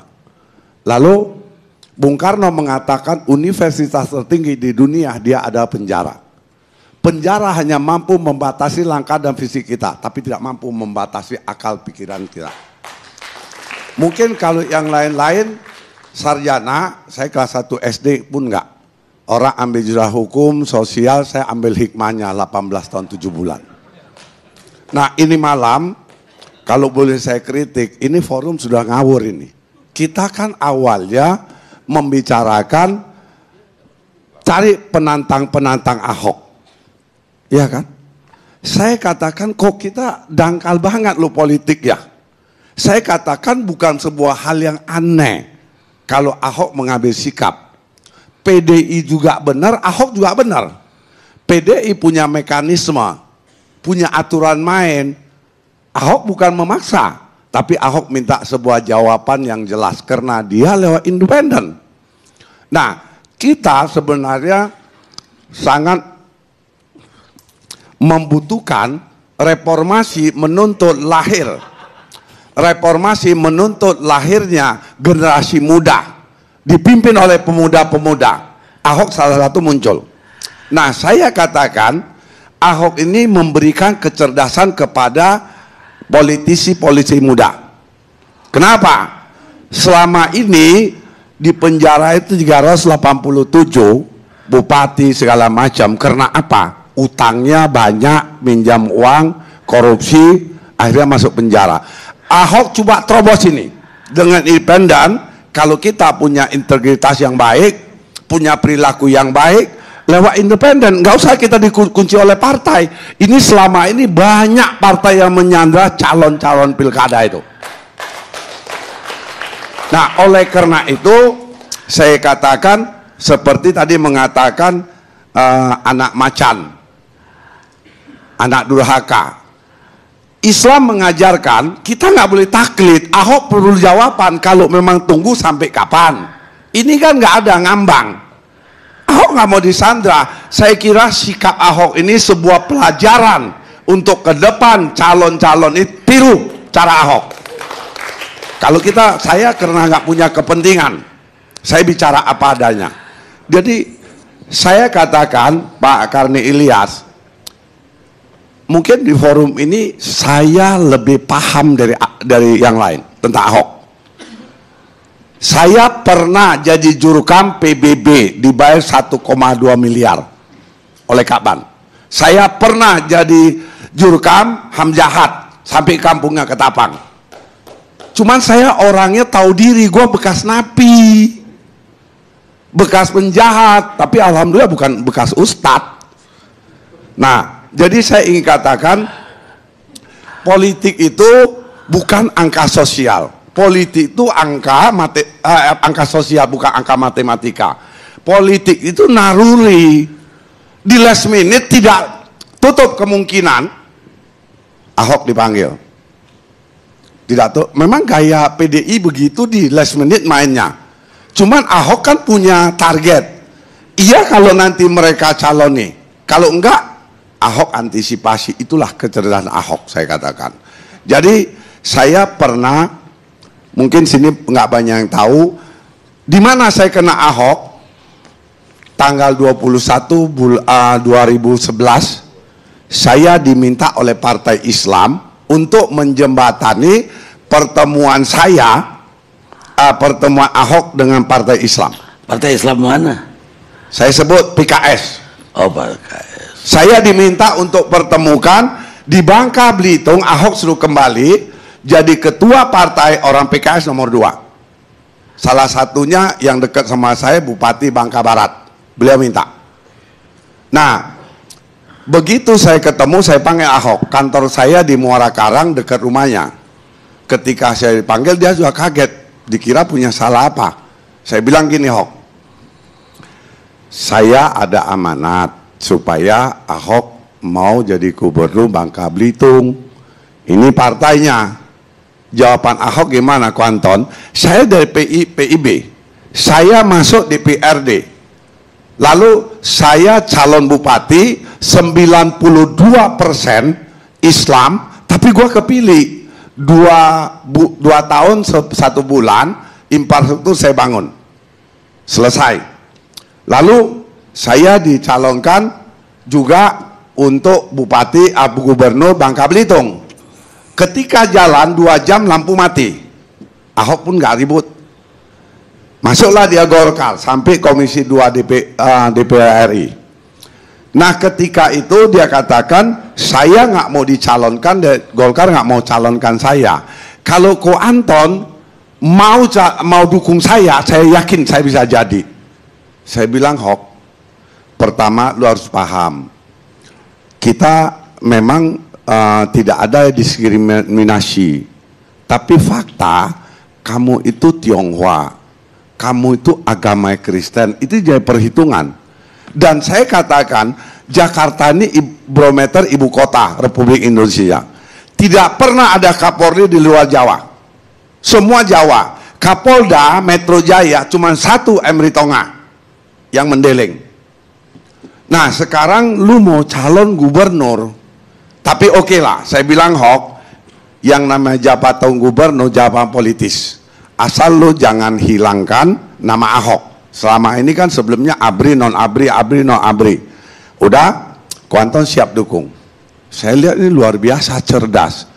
Speaker 13: Lalu Bung Karno mengatakan universitas tertinggi di dunia dia ada penjara. Penjara hanya mampu membatasi langkah dan visi kita, tapi tidak mampu membatasi akal pikiran kita. Mungkin kalau yang lain-lain, sarjana, saya kelas 1 SD pun enggak. Orang ambil jurusan hukum, sosial, saya ambil hikmahnya 18 tahun 7 bulan. Nah ini malam, kalau boleh saya kritik, ini forum sudah ngawur ini. Kita kan awalnya membicarakan cari penantang-penantang Ahok. Iya kan? Saya katakan kok kita dangkal banget lo politik ya. Saya katakan bukan sebuah hal yang aneh kalau Ahok mengambil sikap. PDI juga benar, Ahok juga benar. PDI punya mekanisme, punya aturan main. Ahok bukan memaksa, tapi Ahok minta sebuah jawaban yang jelas karena dia lewat independen. Nah, kita sebenarnya sangat membutuhkan reformasi menuntut lahirnya generasi muda dipimpin oleh pemuda-pemuda. Ahok salah satu muncul. Nah, saya katakan Ahok ini memberikan kecerdasan kepada politisi-politisi muda. Kenapa? Selama ini di penjara itu 387 bupati segala macam. Karena apa? Utangnya banyak, minjam uang, korupsi, akhirnya masuk penjara. Ahok coba terobos ini dengan independen. Kalau kita punya integritas yang baik, punya perilaku yang baik, lewat independen, nggak usah kita dikunci oleh partai. Ini selama ini banyak partai yang menyandra calon-calon pilkada itu. Nah, oleh karena itu saya katakan seperti tadi mengatakan anak macan, anak durhaka. Islam mengajarkan kita nggak boleh taklid. Ahok perlu jawaban kalau memang tunggu sampai kapan. Ini kan nggak ada ngambang. Ahok nggak mau disandra. Saya kira sikap Ahok ini sebuah pelajaran untuk ke depan calon-calon itu tiru cara Ahok. Kalau saya karena nggak punya kepentingan, saya bicara apa adanya. Jadi saya katakan Pak Karni Ilyas, mungkin di forum ini saya lebih paham dari yang lain tentang Ahok. Saya pernah jadi jurukam PBB dibayar 1,2 miliar oleh Kaban. Saya pernah jadi jurukam Hamjahat sampai kampungnya Ketapang. Cuman saya orangnya tahu diri, gue bekas napi, bekas penjahat, tapi alhamdulillah bukan bekas ustadz. Nah, jadi saya ingin katakan politik itu bukan angka sosial. Politik itu angka sosial, bukan angka matematika. Politik itu naruri. Di last minute tidak tutup kemungkinan Ahok dipanggil. Tidak tuh. Memang gaya PDI begitu di last minute mainnya. Cuman Ahok kan punya target. Iya kalau nanti mereka caloni. Kalau enggak, Ahok antisipasi. Itulah kecerdasan Ahok, saya katakan. Jadi saya pernah, mungkin sini nggak banyak yang tahu, di mana saya kena Ahok. Tanggal 21 2011 saya diminta oleh Partai Islam untuk menjembatani pertemuan pertemuan Ahok dengan Partai Islam.
Speaker 2: Partai Islam mana?
Speaker 13: Saya sebut PKS.
Speaker 2: Oh, PKS.
Speaker 13: Saya diminta untuk pertemukan di Bangka Belitung. Ahok suruh kembali jadi ketua partai orang PKS nomor 2. Salah satunya yang dekat sama saya Bupati Bangka Barat. Beliau minta. Nah, begitu saya ketemu, saya panggil Ahok. Kantor saya di Muara Karang dekat rumahnya. Ketika saya dipanggil, dia juga kaget. Dikira punya salah apa. Saya bilang gini, Ahok, saya ada amanat supaya Ahok mau jadi gubernur Bangka Belitung. Ini partainya. Jawaban Ahok gimana, Ko Anton? Saya dari PIB. Saya masuk di PRD. Lalu saya calon bupati 92% Islam, tapi gue kepilih 2 tahun 1 bulan infrastruktur saya bangun selesai. Lalu saya dicalonkan juga untuk bupati gubernur Bangka Belitung. Ketika jalan 2 jam lampu mati, Ahok pun nggak ribut. Masuklah dia Golkar sampai Komisi 2 DPR RI. Nah, ketika itu dia katakan saya nggak mau dicalonkan, Golkar nggak mau calonkan saya. Kalau Ko Anton mau dukung saya yakin saya bisa jadi. Saya bilang, Hok, pertama lu harus paham, kita memang tidak ada diskriminasi, tapi fakta kamu itu Tionghoa, kamu itu agama Kristen, itu jadi perhitungan. Dan saya katakan Jakarta ini barometer ibu kota Republik Indonesia. tidak pernah ada Kapolri di luar Jawa. Semua Jawa. Kapolda Metro Jaya cuma satu Emri Tonga yang mendeleng. Nah sekarang lu mau calon gubernur, tapi oke lah, saya bilang Hok, yang namanya jabatan gubernur jabatan politis. Asal lu jangan hilangkan nama Ahok. Selama ini kan sebelumnya ABRI non ABRI, ABRI non ABRI. Udah, Kuanton siap dukung. Saya lihat ini luar biasa cerdas.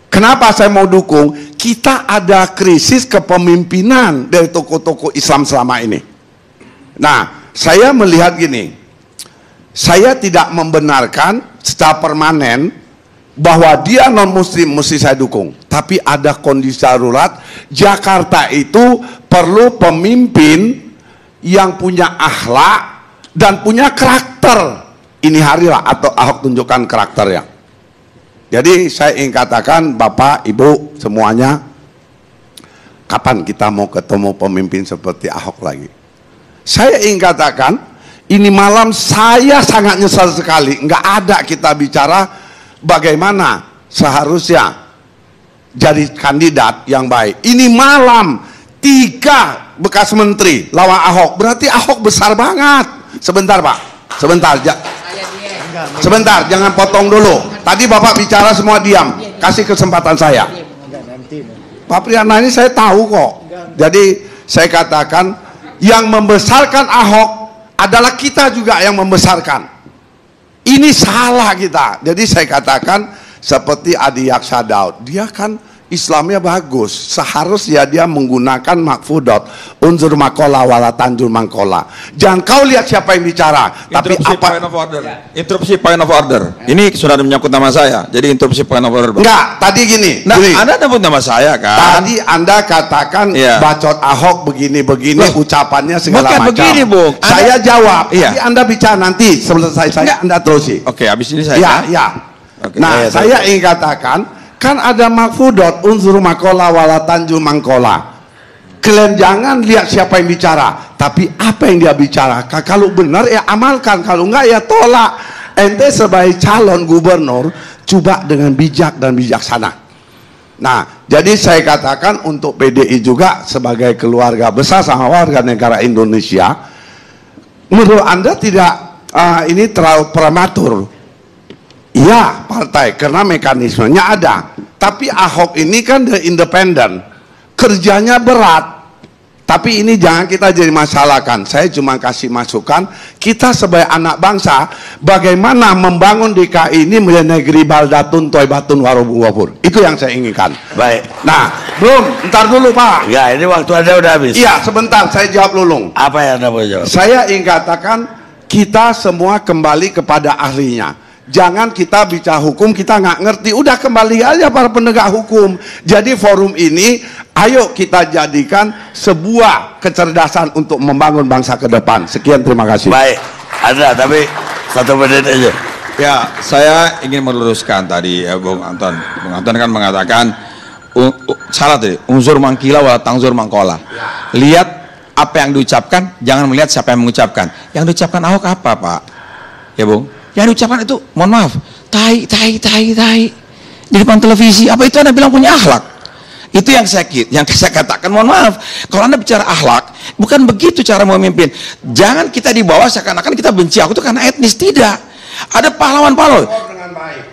Speaker 13: Kenapa saya mau dukung? Kita ada krisis kepemimpinan dari tokoh-tokoh Islam selama ini. Nah, saya melihat gini. Saya tidak membenarkan secara permanen bahwa dia non muslim mesti saya dukung. Tapi ada kondisi darurat. Jakarta itu perlu pemimpin yang punya akhlak dan punya karakter. Ini harilah atau Ahok tunjukkan karakternya. Jadi saya ingin katakan Bapak, Ibu semuanya, kapan kita mau ketemu pemimpin seperti Ahok lagi? Saya ingin katakan, ini malam saya sangat nyesal sekali, nggak ada kita bicara bagaimana seharusnya jadi kandidat yang baik. Ini malam 3 bekas menteri lawan Ahok, berarti Ahok besar banget. Sebentar Pak, sebentar, jangan potong dulu. Tadi Bapak bicara semua diam, kasih kesempatan saya. Pak Priyana ini saya tahu kok. Jadi saya katakan yang membesarkan Ahok adalah kita juga yang membesarkan. Ini salah kita. Jadi saya katakan seperti Adi Yaksa Daud, dia kan Islamnya bagus, seharusnya dia menggunakan makfudot unsur makola wala tanjur mangkola. Jangan kau lihat siapa yang bicara, tapi
Speaker 14: apa point of order. Interupsi point of order. Ini sudah menyangkut nama saya, jadi interupsi point of order.
Speaker 13: Enggak, tadi gini.
Speaker 14: Nah,
Speaker 13: gini.
Speaker 14: Anda nyebut nama saya kan?
Speaker 13: Tadi Anda katakan bacot Ahok begini-begini, ucapannya segala
Speaker 14: bukan
Speaker 13: macam.
Speaker 14: Begini, Bung.
Speaker 13: Saya jawab.
Speaker 14: Iya.
Speaker 13: Tapi Anda bicara nanti selesai saya Anda terusi.
Speaker 14: Oke, habis ini saya.
Speaker 13: Ya. Oke, nah, saya ingin katakan. Kan ada makfudot unsur makola wala tanjur mangkola. Kalian jangan lihat siapa yang bicara, tapi apa yang dia bicara. Kalau benar ya amalkan, kalau enggak ya tolak. Ente sebagai calon gubernur coba dengan bijak dan bijaksana. Nah, jadi saya katakan untuk PDI juga sebagai keluarga besar sama warga negara Indonesia, menurut Anda tidak ini terlalu prematur? Iya partai, karena mekanismenya ada. Tapi Ahok ini kan independen, kerjanya berat. Tapi ini jangan kita jadi masalahkan. Saya cuma kasih masukan, kita sebagai anak bangsa, bagaimana membangun DKI ini menjadi negeri baldatun, toibatun, warobun, wafur. Itu yang saya inginkan.
Speaker 2: Baik.
Speaker 13: Nah, belum, ntar dulu Pak.
Speaker 2: Ya, ini waktu Anda udah habis.
Speaker 13: Iya, sebentar, saya jawab Lulung.
Speaker 2: Apa yang Anda mau jawab?
Speaker 13: Saya ingin katakan, kita semua kembali kepada ahlinya. Jangan kita bicara hukum, kita nggak ngerti. Udah kembali aja para penegak hukum. Jadi forum ini, ayo kita jadikan sebuah kecerdasan untuk membangun bangsa ke depan. Sekian, terima kasih.
Speaker 2: Baik, ada tapi 1 menit aja.
Speaker 14: Ya, saya ingin meluruskan tadi ya, Bung Anton. Bung Anton kan mengatakan salah tadi, unsur mangkila wala tangzur mangkola. Lihat apa yang diucapkan, jangan melihat siapa yang mengucapkan. Yang diucapkan Ahok apa, Pak? Ya, Bung. Yang diucapkan itu, mohon maaf, tai di depan televisi. Apa itu Anda bilang punya akhlak? Itu yang saya katakan, mohon maaf. Kalau Anda bicara akhlak, bukan begitu cara memimpin. Jangan kita dibawa seakan-akan kita benci aku itu karena etnis, tidak. Ada pahlawan-pahlawan.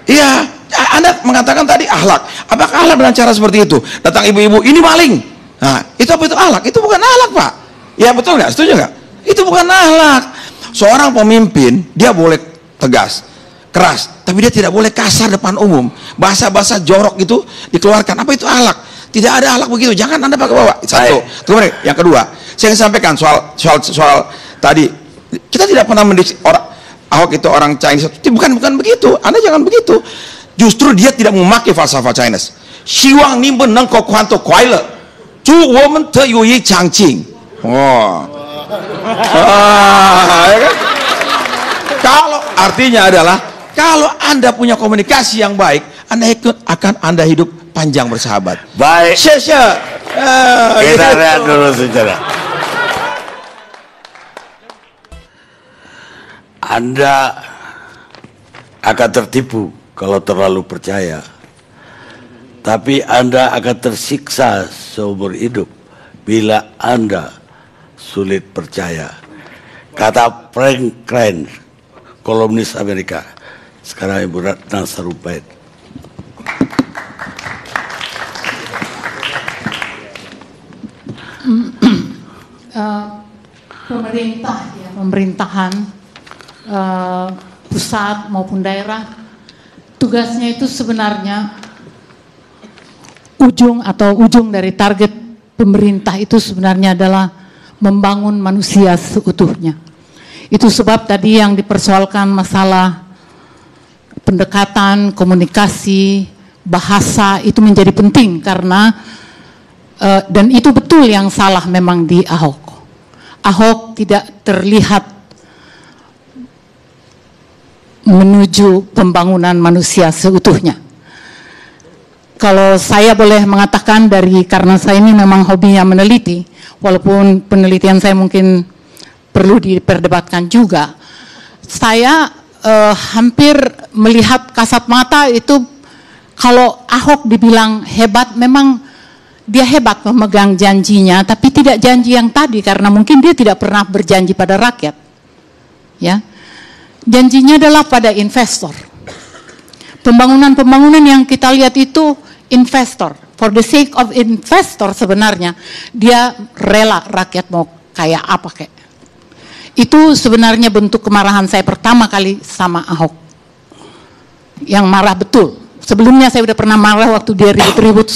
Speaker 14: Iya, Anda mengatakan tadi akhlak. Apakah akhlak dengan cara seperti itu? Datang ibu-ibu, ini maling. Nah, itu apa itu akhlak? Itu bukan akhlak, Pak. Ya betul nggak? Setuju nggak? Itu bukan akhlak. Seorang pemimpin, dia boleh tegas, keras, tapi dia tidak boleh kasar depan umum. Bahasa-bahasa jorok itu dikeluarkan. Apa itu akhlak? Tidak ada akhlak begitu. Jangan Anda pakai bawa. Satu. Kemudian yang kedua, saya ingin sampaikan soal tadi. Kita tidak pernah mendidik orang Ahok itu orang Chinese. Bukan begitu. Anda jangan begitu. Justru dia tidak memakai falsafah Chinese. Xiwang ni menang kau kuanto kuaile. Zu women te yuyi changqing. Oh. Ya kan? Kalau artinya adalah kalau Anda punya komunikasi yang baik, Anda akan hidup panjang bersahabat.
Speaker 2: Baik. Kita lihat dulu sejarah. Anda akan tertipu kalau terlalu percaya tapi Anda akan tersiksa seumur hidup bila Anda sulit percaya. Kata Frank Kranz, kolumnis Amerika. Sekarang Ibu Ratna Sarumpait.
Speaker 15: Pemerintah, ya, pemerintahan pusat maupun daerah, tugasnya itu sebenarnya ujung dari target pemerintah itu sebenarnya adalah membangun manusia seutuhnya. Itu sebab tadi yang dipersoalkan masalah pendekatan, komunikasi, bahasa itu menjadi penting karena dan itu betul yang salah memang di Ahok. Ahok tidak terlihat menuju pembangunan manusia seutuhnya. Kalau saya boleh mengatakan karena saya ini memang hobinya meneliti, walaupun penelitian saya mungkin perlu diperdebatkan juga, saya hampir melihat kasat mata itu kalau Ahok dibilang hebat, memang dia hebat memegang janjinya, tapi tidak janji yang tadi karena mungkin dia tidak pernah berjanji pada rakyat. Ya, janjinya adalah pada investor. Pembangunan-pembangunan yang kita lihat itu investor, for the sake of investor sebenarnya dia rela rakyat mau kayak apa kayak. Itu sebenarnya bentuk kemarahan saya pertama kali sama Ahok. Yang marah betul. Sebelumnya saya udah pernah marah waktu dia ribut-ribut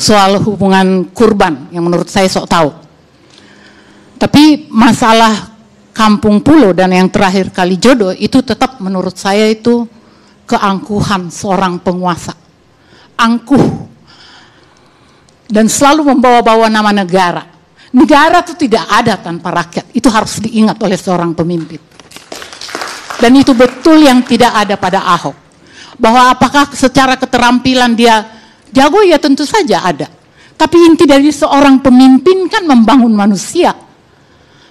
Speaker 15: soal hubungan kurban yang menurut saya sok tahu. Tapi masalah Kampung Pulo dan yang terakhir Kalijodo itu tetap menurut saya itu keangkuhan seorang penguasa. Angkuh. Dan selalu membawa-bawa nama negara. Negara itu tidak ada tanpa rakyat. Itu harus diingat oleh seorang pemimpin. Dan itu betul yang tidak ada pada Ahok. Bahwa apakah secara keterampilan dia jago, ya tentu saja ada. Tapi inti dari seorang pemimpin kan membangun manusia.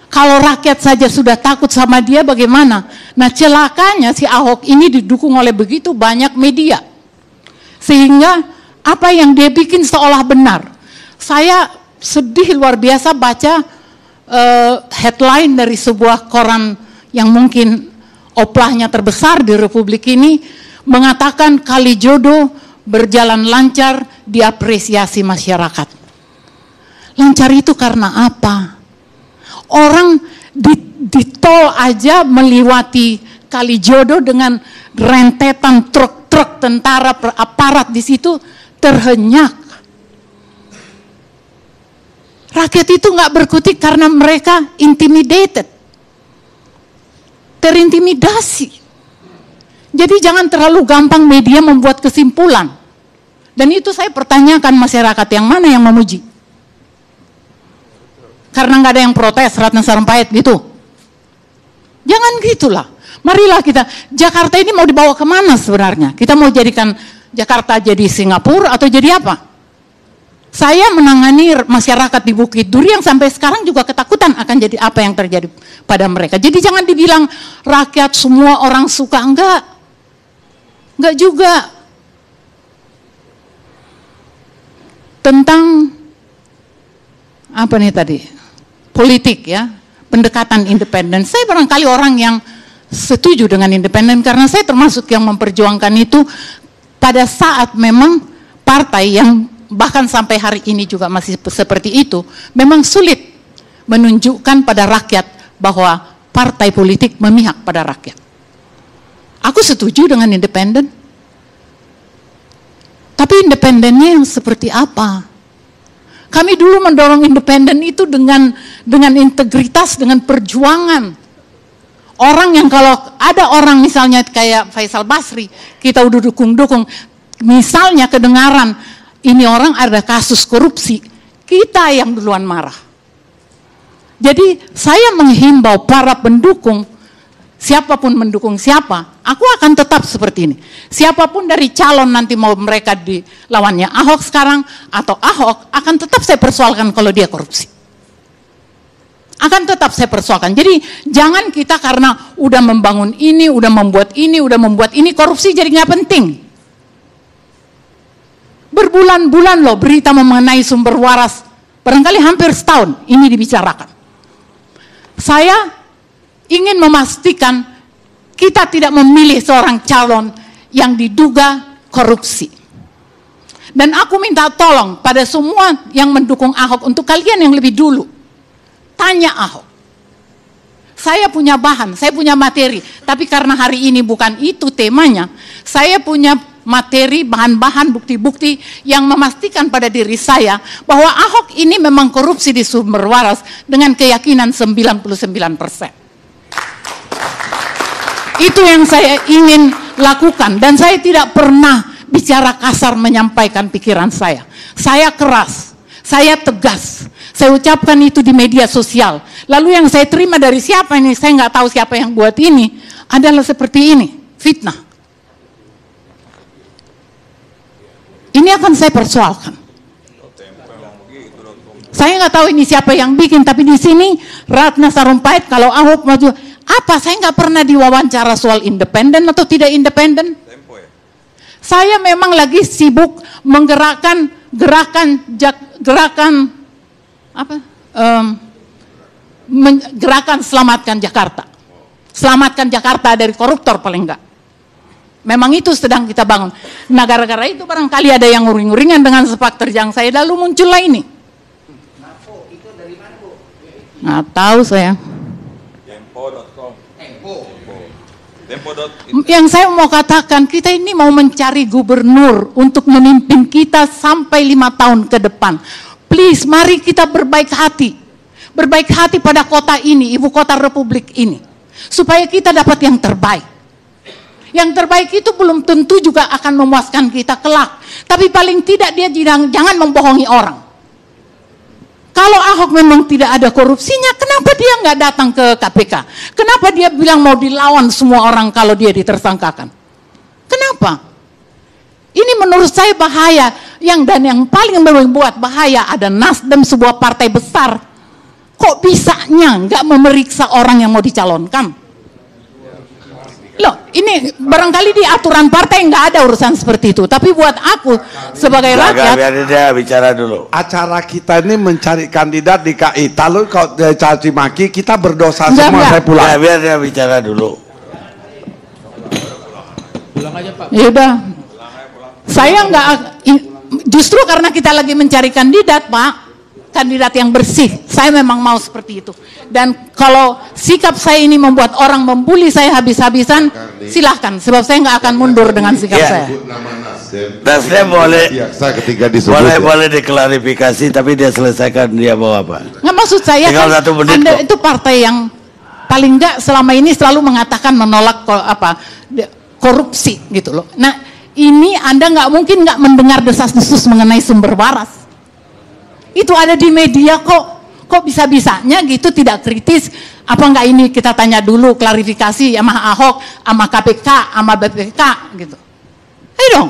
Speaker 15: Kalau rakyat saja sudah takut sama dia bagaimana? Nah celakanya si Ahok ini didukung oleh begitu banyak media. Sehingga apa yang dia bikin seolah benar. Saya sedih luar biasa baca headline dari sebuah koran yang mungkin oplahnya terbesar di Republik ini mengatakan Kalijodo berjalan lancar, diapresiasi masyarakat. Lancar itu karena apa? Orang di tol aja melewati Kalijodo dengan rentetan truk-truk tentara aparat di situ terhenyak. Rakyat itu nggak berkutik karena mereka intimidated, terintimidasi. Jadi jangan terlalu gampang media membuat kesimpulan. Dan itu saya pertanyakan masyarakat yang mana yang memuji? Karena nggak ada yang protes Ratna Sarumpait gitu. Jangan gitulah. Marilah kita, Jakarta ini mau dibawa kemana sebenarnya? Kita mau jadikan Jakarta jadi Singapura atau jadi apa? Saya menangani masyarakat di Bukit Duri yang sampai sekarang juga ketakutan akan jadi apa yang terjadi pada mereka. Jadi jangan dibilang rakyat semua orang suka, enggak juga. Tentang apa nih tadi? Politik ya, pendekatan independen. Saya barangkali orang yang setuju dengan independen karena saya termasuk yang memperjuangkan itu pada saat memang partai yang bahkan sampai hari ini juga masih seperti itu, memang sulit menunjukkan pada rakyat bahwa partai politik memihak pada rakyat. Aku setuju dengan independen. Tapi independennya yang seperti apa? Kami dulu mendorong independen itu dengan integritas, dengan perjuangan. Orang yang kalau ada orang misalnya kayak Faisal Basri, kita udah dukung-dukung, misalnya kedengaran, ini orang ada kasus korupsi, kita yang duluan marah. Jadi saya menghimbau para pendukung, siapapun mendukung siapa, aku akan tetap seperti ini. Siapapun dari calon nanti mau mereka di lawannya Ahok sekarang atau Ahok, akan tetap saya persoalkan kalau dia korupsi. Akan tetap saya persoalkan. Jadi jangan kita karena udah membangun ini, udah membuat ini, korupsi jadi nggak penting. Berbulan-bulan loh berita mengenai sumber waras. Barangkali hampir setahun ini dibicarakan. Saya ingin memastikan kita tidak memilih seorang calon yang diduga korupsi. Dan aku minta tolong pada semua yang mendukung Ahok, untuk kalian yang lebih dulu, tanya Ahok. Saya punya bahan, saya punya materi, tapi karena hari ini bukan itu temanya, saya punya materi, bahan-bahan, bukti-bukti yang memastikan pada diri saya bahwa Ahok ini memang korupsi di sumber waras dengan keyakinan 99%. Itu yang saya ingin lakukan, dan saya tidak pernah bicara kasar menyampaikan pikiran saya. Saya keras, saya tegas, saya ucapkan itu di media sosial. Lalu yang saya terima dari siapa ini, saya nggak tahu siapa yang buat ini, adalah seperti ini, fitnah. Ini akan saya persoalkan. Saya nggak tahu ini siapa yang bikin, tapi di sini Ratna Sarumpait kalau Ahok maju, apa? Saya nggak pernah diwawancara soal independen atau tidak independen. Saya memang lagi sibuk menggerakkan gerakan selamatkan Jakarta. Selamatkan Jakarta dari koruptor paling enggak. Memang itu sedang kita bangun. Nah, gara-gara itu barangkali ada yang nguring-nguringan dengan sepak terjang saya, lalu muncullah ini. Nggak tahu saya. Yang saya mau katakan, kita ini mau mencari gubernur untuk memimpin kita sampai 5 tahun ke depan. Please, mari kita berbaik hati. Berbaik hati pada kota ini, ibu kota republik ini. Supaya kita dapat yang terbaik. Yang terbaik itu belum tentu juga akan memuaskan kita kelak. Tapi paling tidak dia jangan membohongi orang. Kalau Ahok memang tidak ada korupsinya, kenapa dia nggak datang ke KPK? Kenapa dia bilang mau dilawan semua orang kalau dia ditersangkakan? Kenapa? Ini menurut saya bahaya. Dan yang paling membuat bahaya ada Nasdem, sebuah partai besar. Kok bisanya nggak memeriksa orang yang mau dicalonkan? Loh, ini barangkali di aturan partai nggak ada urusan seperti itu. Tapi buat aku sebagai rakyat,
Speaker 2: biar dia bicara dulu.
Speaker 13: Acara kita ini mencari kandidat di KI. Lalu kalau dia caci maki, kita berdosa semua. Saya pulang.
Speaker 2: Ya, biar dia bicara dulu.
Speaker 8: Pulang aja Pak.
Speaker 15: Ya udah. Saya nggak, justru karena kita lagi mencari kandidat, Pak. Kandidat yang bersih, saya memang mau seperti itu. Dan kalau sikap saya ini membuat orang membuli saya habis-habisan, silahkan, sebab saya nggak akan mundur dengan sikap saya.
Speaker 2: Nasdem boleh
Speaker 10: ketika disebut
Speaker 2: boleh diklarifikasi, tapi dia selesaikan dia mau apa?
Speaker 15: Nggak, maksud saya kan, Anda itu partai yang paling nggak selama ini selalu mengatakan menolak korupsi gitu loh. Nah, ini Anda nggak mungkin nggak mendengar desas-desus mengenai sumber waras. Itu ada di media kok bisa-bisanya gitu tidak kritis. Apa enggak ini kita tanya dulu, klarifikasi sama Ahok, sama KPK, sama BPK gitu. Ayo dong.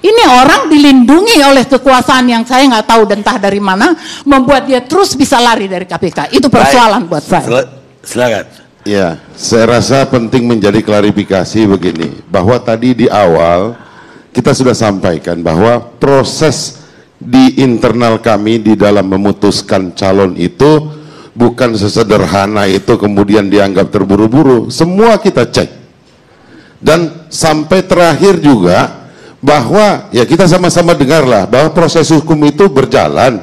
Speaker 15: Ini orang dilindungi oleh kekuasaan yang saya nggak tahu dan entah dari mana, membuat dia terus bisa lari dari KPK. Itu persoalan buat saya.
Speaker 2: Silakan.
Speaker 10: Ya, saya rasa penting menjadi klarifikasi begini, bahwa tadi di awal kita sudah sampaikan bahwa proses di internal kami di dalam memutuskan calon itu bukan sesederhana itu kemudian dianggap terburu-buru. Semua kita cek. Dan sampai terakhir juga bahwa ya kita sama-sama dengarlah bahwa proses hukum itu berjalan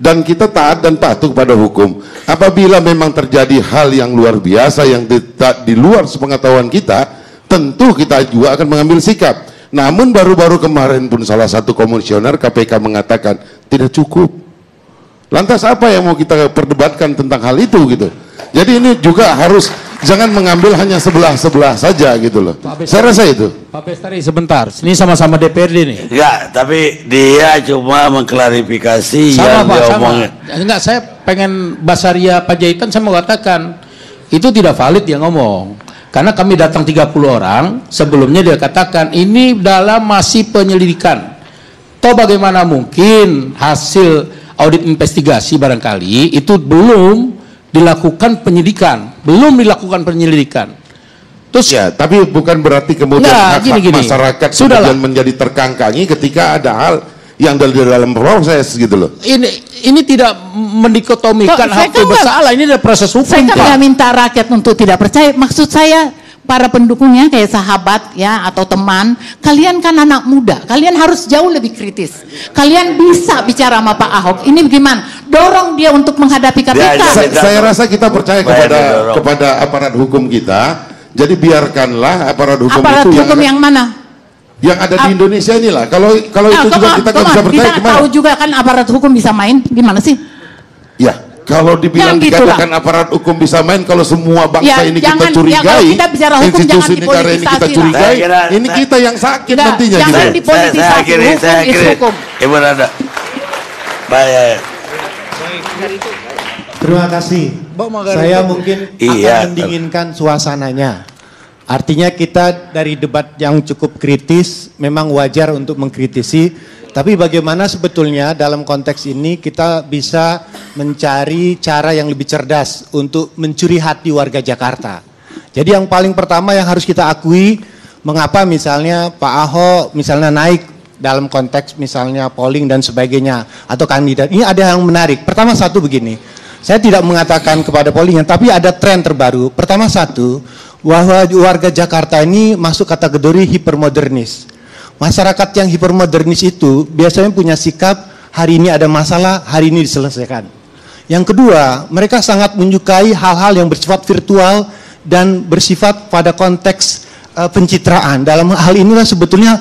Speaker 10: dan kita taat dan patuh pada hukum. Apabila memang terjadi hal yang luar biasa yang di luar sepengetahuan kita, tentu kita juga akan mengambil sikap. Namun baru-baru kemarin pun salah satu komisioner KPK mengatakan tidak cukup. Lantas apa yang mau kita perdebatkan tentang hal itu gitu. Jadi ini juga harus jangan mengambil hanya sebelah-sebelah saja gitu loh. Saya rasa itu.
Speaker 8: Pak Bestari sebentar, ini sama-sama DPRD nih.
Speaker 2: Enggak, tapi dia cuma mengklarifikasi
Speaker 8: sama,
Speaker 2: yang
Speaker 8: Pak,
Speaker 2: dia
Speaker 8: sama.
Speaker 2: omongin.
Speaker 8: Enggak, saya pengen Basaria Panjaitan saya mau katakan itu tidak valid dia ngomong. Karena kami datang 30 orang, sebelumnya dia katakan ini dalam masih penyelidikan. Toh bagaimana mungkin hasil audit investigasi barangkali itu belum dilakukan penyidikan, belum dilakukan penyelidikan. Terus
Speaker 10: ya, tapi bukan berarti kemudian hak masyarakat kemudian menjadi terkangkangi ketika ada hal yang dari dalam proses gitu loh.
Speaker 8: Ini tidak mendikotomikan hak itu bersalah, ini ada proses hukum.
Speaker 15: Saya kan nggak minta rakyat untuk tidak percaya. Maksud saya para pendukungnya kayak sahabat ya atau teman, kalian kan anak muda, kalian harus jauh lebih kritis. Kalian bisa bicara sama Pak Ahok. Ini bagaimana? Dorong dia untuk menghadapi KPK.
Speaker 10: Saya rasa kita percaya kepada aparat hukum kita. Jadi biarkanlah aparat hukum
Speaker 15: yang mana?
Speaker 10: Yang ada di Indonesia inilah. Kalau itu juga kita nggak bisa percaya gimana?
Speaker 15: Tahu juga kan aparat hukum bisa main gimana sih?
Speaker 10: Ya, kalau dibilang dikatakan aparat hukum bisa main, kalau semua bangsa ini kita curigai,
Speaker 15: kita bicara hukum,
Speaker 10: institusi negara ini kita curigai, ini kita yang sakit nantinya.
Speaker 15: Jangan dipolitisasi, hukum.
Speaker 2: Ibu Nada. Baik.
Speaker 3: Terima kasih. Saya mungkin akan mendinginkan suasananya. Artinya kita dari debat yang cukup kritis, memang wajar untuk mengkritisi. Tapi bagaimana sebetulnya dalam konteks ini kita bisa mencari cara yang lebih cerdas untuk mencuri hati warga Jakarta. Jadi yang paling pertama yang harus kita akui, mengapa misalnya Pak Ahok misalnya naik dalam konteks misalnya polling dan sebagainya, atau kandidat. Ini ada yang menarik. Pertama satu begini, saya tidak mengatakan kepada pollingnya, tapi ada tren terbaru. Pertama satu, bahwa warga Jakarta ini masuk kategori hipermodernis. Masyarakat yang hipermodernis itu biasanya punya sikap, hari ini ada masalah, hari ini diselesaikan. Yang kedua, mereka sangat menyukai hal-hal yang bersifat virtual dan bersifat pada konteks pencitraan. Dalam hal inilah sebetulnya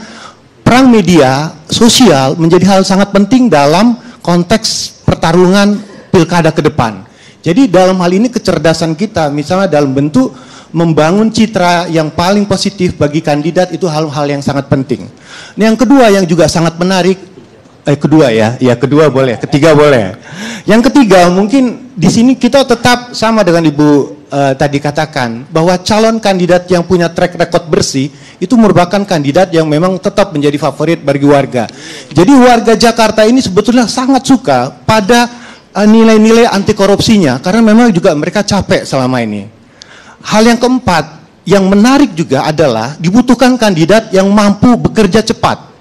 Speaker 3: perang media sosial menjadi hal sangat penting dalam konteks pertarungan pilkada ke depan. Jadi dalam hal ini kecerdasan kita misalnya dalam bentuk membangun citra yang paling positif bagi kandidat itu hal-hal yang sangat penting. Nah, yang kedua yang juga sangat menarik, kedua boleh, ketiga boleh. Yang ketiga mungkin di sini kita tetap sama dengan Ibu tadi katakan bahwa calon kandidat yang punya track record bersih itu merupakan kandidat yang memang tetap menjadi favorit bagi warga. Jadi warga Jakarta ini sebetulnya sangat suka pada nilai-nilai anti korupsinya karena memang juga mereka capek selama ini. Hal yang keempat yang menarik juga adalah dibutuhkan kandidat yang mampu bekerja cepat.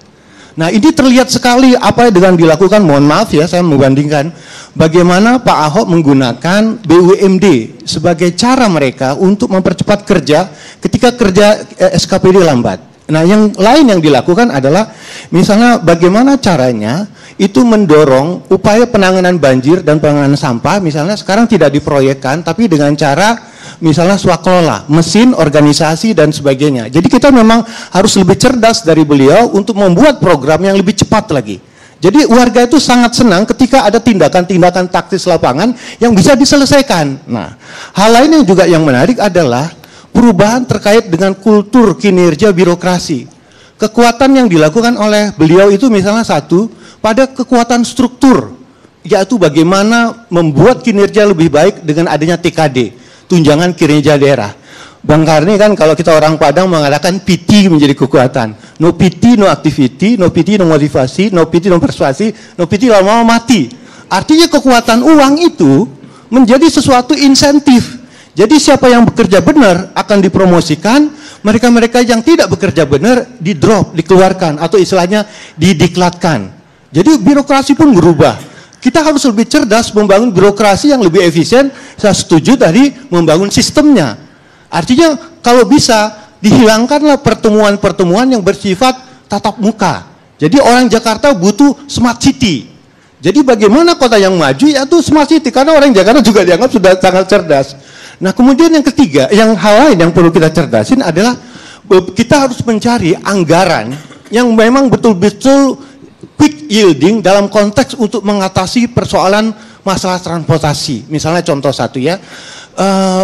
Speaker 3: Nah, ini terlihat sekali apa yang dilakukan, mohon maaf ya saya membandingkan bagaimana Pak Ahok menggunakan BUMD sebagai cara mereka untuk mempercepat kerja ketika kerja SKPD lambat. Nah, yang lain yang dilakukan adalah misalnya bagaimana caranya itu mendorong upaya penanganan banjir dan penanganan sampah misalnya sekarang tidak diproyekkan tapi dengan cara misalnya swakelola, mesin, organisasi dan sebagainya. Jadi kita memang harus lebih cerdas dari beliau untuk membuat program yang lebih cepat lagi. Jadi warga itu sangat senang ketika ada tindakan-tindakan taktis lapangan yang bisa diselesaikan. Nah, hal lain yang juga yang menarik adalah perubahan terkait dengan kultur kinerja birokrasi. Kekuatan yang dilakukan oleh beliau itu misalnya satu, pada kekuatan struktur, yaitu bagaimana membuat kinerja lebih baik dengan adanya TKD, tunjangan kinerja daerah. Bang Karni kan kalau kita orang Padang mengatakan PT menjadi kekuatan. No PT, no activity, no PT, no motivasi, no PT, no persuasi, no PT lama-lama mati. Artinya kekuatan uang itu menjadi sesuatu insentif. Jadi siapa yang bekerja benar akan dipromosikan, mereka-mereka yang tidak bekerja benar di drop, dikeluarkan atau istilahnya didiklatkan. Jadi birokrasi pun berubah. Kita harus lebih cerdas membangun birokrasi yang lebih efisien. Saya setuju tadi membangun sistemnya. Artinya kalau bisa dihilangkanlah pertemuan-pertemuan yang bersifat tatap muka. Jadi orang Jakarta butuh smart city. Jadi bagaimana kota yang maju yaitu smart city karena orang Jakarta juga dianggap sudah sangat cerdas. Nah, kemudian yang ketiga, yang hal lain yang perlu kita cerdasin adalah kita harus mencari anggaran yang memang betul-betul quick yielding dalam konteks untuk mengatasi persoalan masalah transportasi. Misalnya contoh satu ya,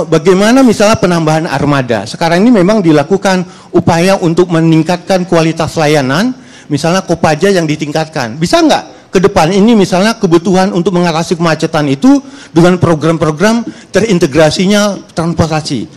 Speaker 3: bagaimana misalnya penambahan armada. Sekarang ini memang dilakukan upaya untuk meningkatkan kualitas layanan, misalnya Kopaja yang ditingkatkan. Bisa nggak ke depan ini misalnya kebutuhan untuk mengatasi kemacetan itu dengan program-program terintegrasinya transportasi.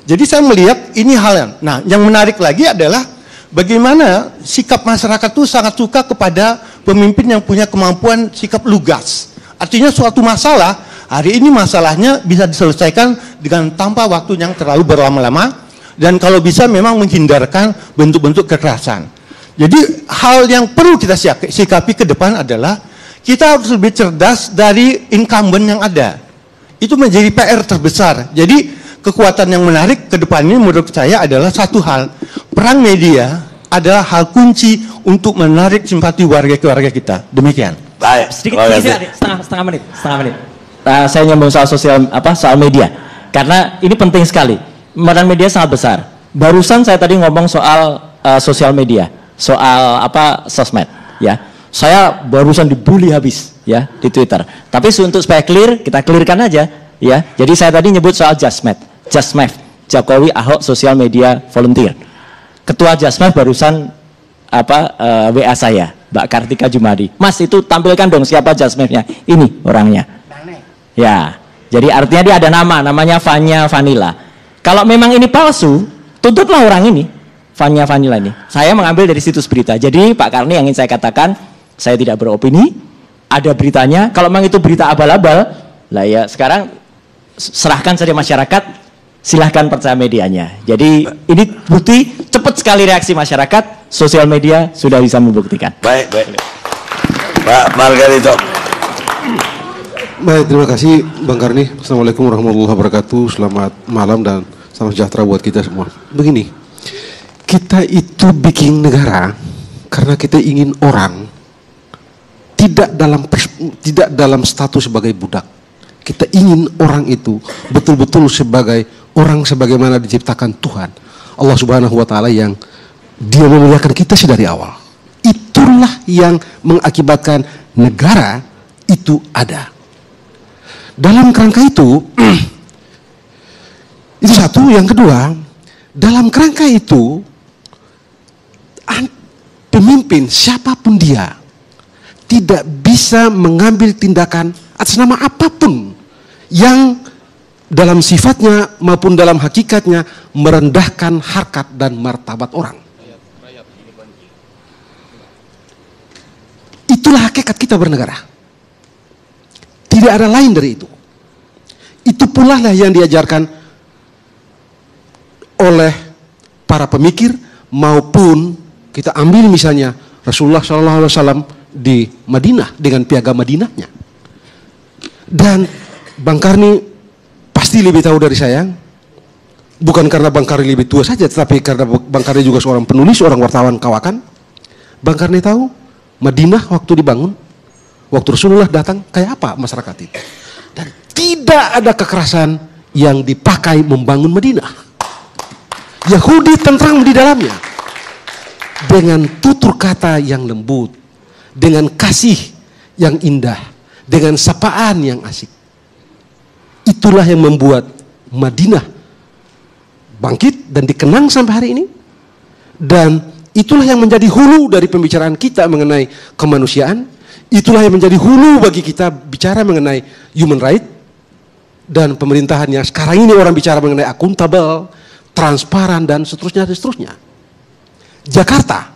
Speaker 3: Jadi saya melihat ini hal yang menarik lagi adalah bagaimana sikap masyarakat itu sangat suka kepada pemimpin yang punya kemampuan sikap lugas. Artinya suatu masalah, hari ini masalahnya bisa diselesaikan dengan tanpa waktu yang terlalu berlama-lama
Speaker 16: dan kalau bisa memang menghindarkan bentuk-bentuk kekerasan. Jadi hal yang perlu kita sikapi ke depan adalah kita harus lebih cerdas dari incumbent yang ada. Itu menjadi PR terbesar. Jadi kekuatan yang menarik ke depan ini menurut saya adalah satu hal. Peran media adalah hal kunci untuk menarik simpati warga-warga kita. Demikian.
Speaker 2: Baik.
Speaker 12: Sedikit setengah menit. Saya nyambung soal soal media. Karena ini penting sekali. Peran media sangat besar. Barusan saya tadi ngomong soal sosial media, soal sosmed, ya. Saya barusan dibully habis, ya, di Twitter. Tapi untuk supaya clear, kita clearkan aja, ya. Jadi saya tadi nyebut soal Jasmed, Jokowi Ahok Social Media Volunteer. Ketua Jasmed barusan WA saya, Mbak Kartika Jumadi. Mas, itu tampilkan dong siapa Jasmednya. Ini orangnya. Ya. Jadi artinya dia ada namanya Vanya Vanilla. Kalau memang ini palsu, tuntutlah orang ini, Vanya Vanilla ini. Saya mengambil dari situs berita. Jadi Pak Karni yang ingin saya katakan, saya tidak beropini, ada beritanya. Kalau memang itu berita abal-abal, lah ya sekarang serahkan saja masyarakat, silahkan percaya medianya. Jadi ini bukti cepat sekali reaksi masyarakat, sosial media sudah bisa membuktikan.
Speaker 2: Baik. Pak Margarito.
Speaker 17: Baik, terima kasih Bang Karni. Assalamualaikum warahmatullahi wabarakatuh. Selamat malam dan salam sejahtera buat kita semua. Begini, kita itu bikin negara karena kita ingin orang tidak dalam status sebagai budak. Kita ingin orang itu betul-betul sebagai orang sebagaimana diciptakan Tuhan Allah Subhanahu wa taala yang Dia memuliakan kita dari awal. Itulah yang mengakibatkan negara itu ada. Dalam kerangka itu satu. Yang kedua, dalam kerangka itu pemimpin siapapun dia tidak bisa mengambil tindakan atas nama apapun yang dalam sifatnya maupun dalam hakikatnya merendahkan harkat dan martabat orang. Itulah hakikat kita bernegara. Tidak ada lain dari itu. Itu pula lah yang diajarkan oleh para pemikir maupun kita ambil misalnya Rasulullah SAW di Madinah dengan piagam Madinahnya. Dan Bang Karni pasti lebih tahu dari saya. Bukan karena Bang Karni lebih tua saja, tetapi karena Bang Karni juga seorang penulis, seorang wartawan kawakan. Bang Karni tahu Madinah waktu dibangun, waktu Rasulullah datang, kayak apa masyarakat itu. Dan tidak ada kekerasan yang dipakai membangun Madinah. Yahudi tentrang di dalamnya. Dengan tutur kata yang lembut, dengan kasih yang indah, dengan sapaan yang asik. Itulah yang membuat Madinah bangkit dan dikenang sampai hari ini. Dan itulah yang menjadi hulu dari pembicaraan kita mengenai kemanusiaan. Itulah yang menjadi hulu bagi kita bicara mengenai human right. Dan pemerintahan yang sekarang ini orang bicara mengenai akuntabel, transparan dan seterusnya. Jakarta,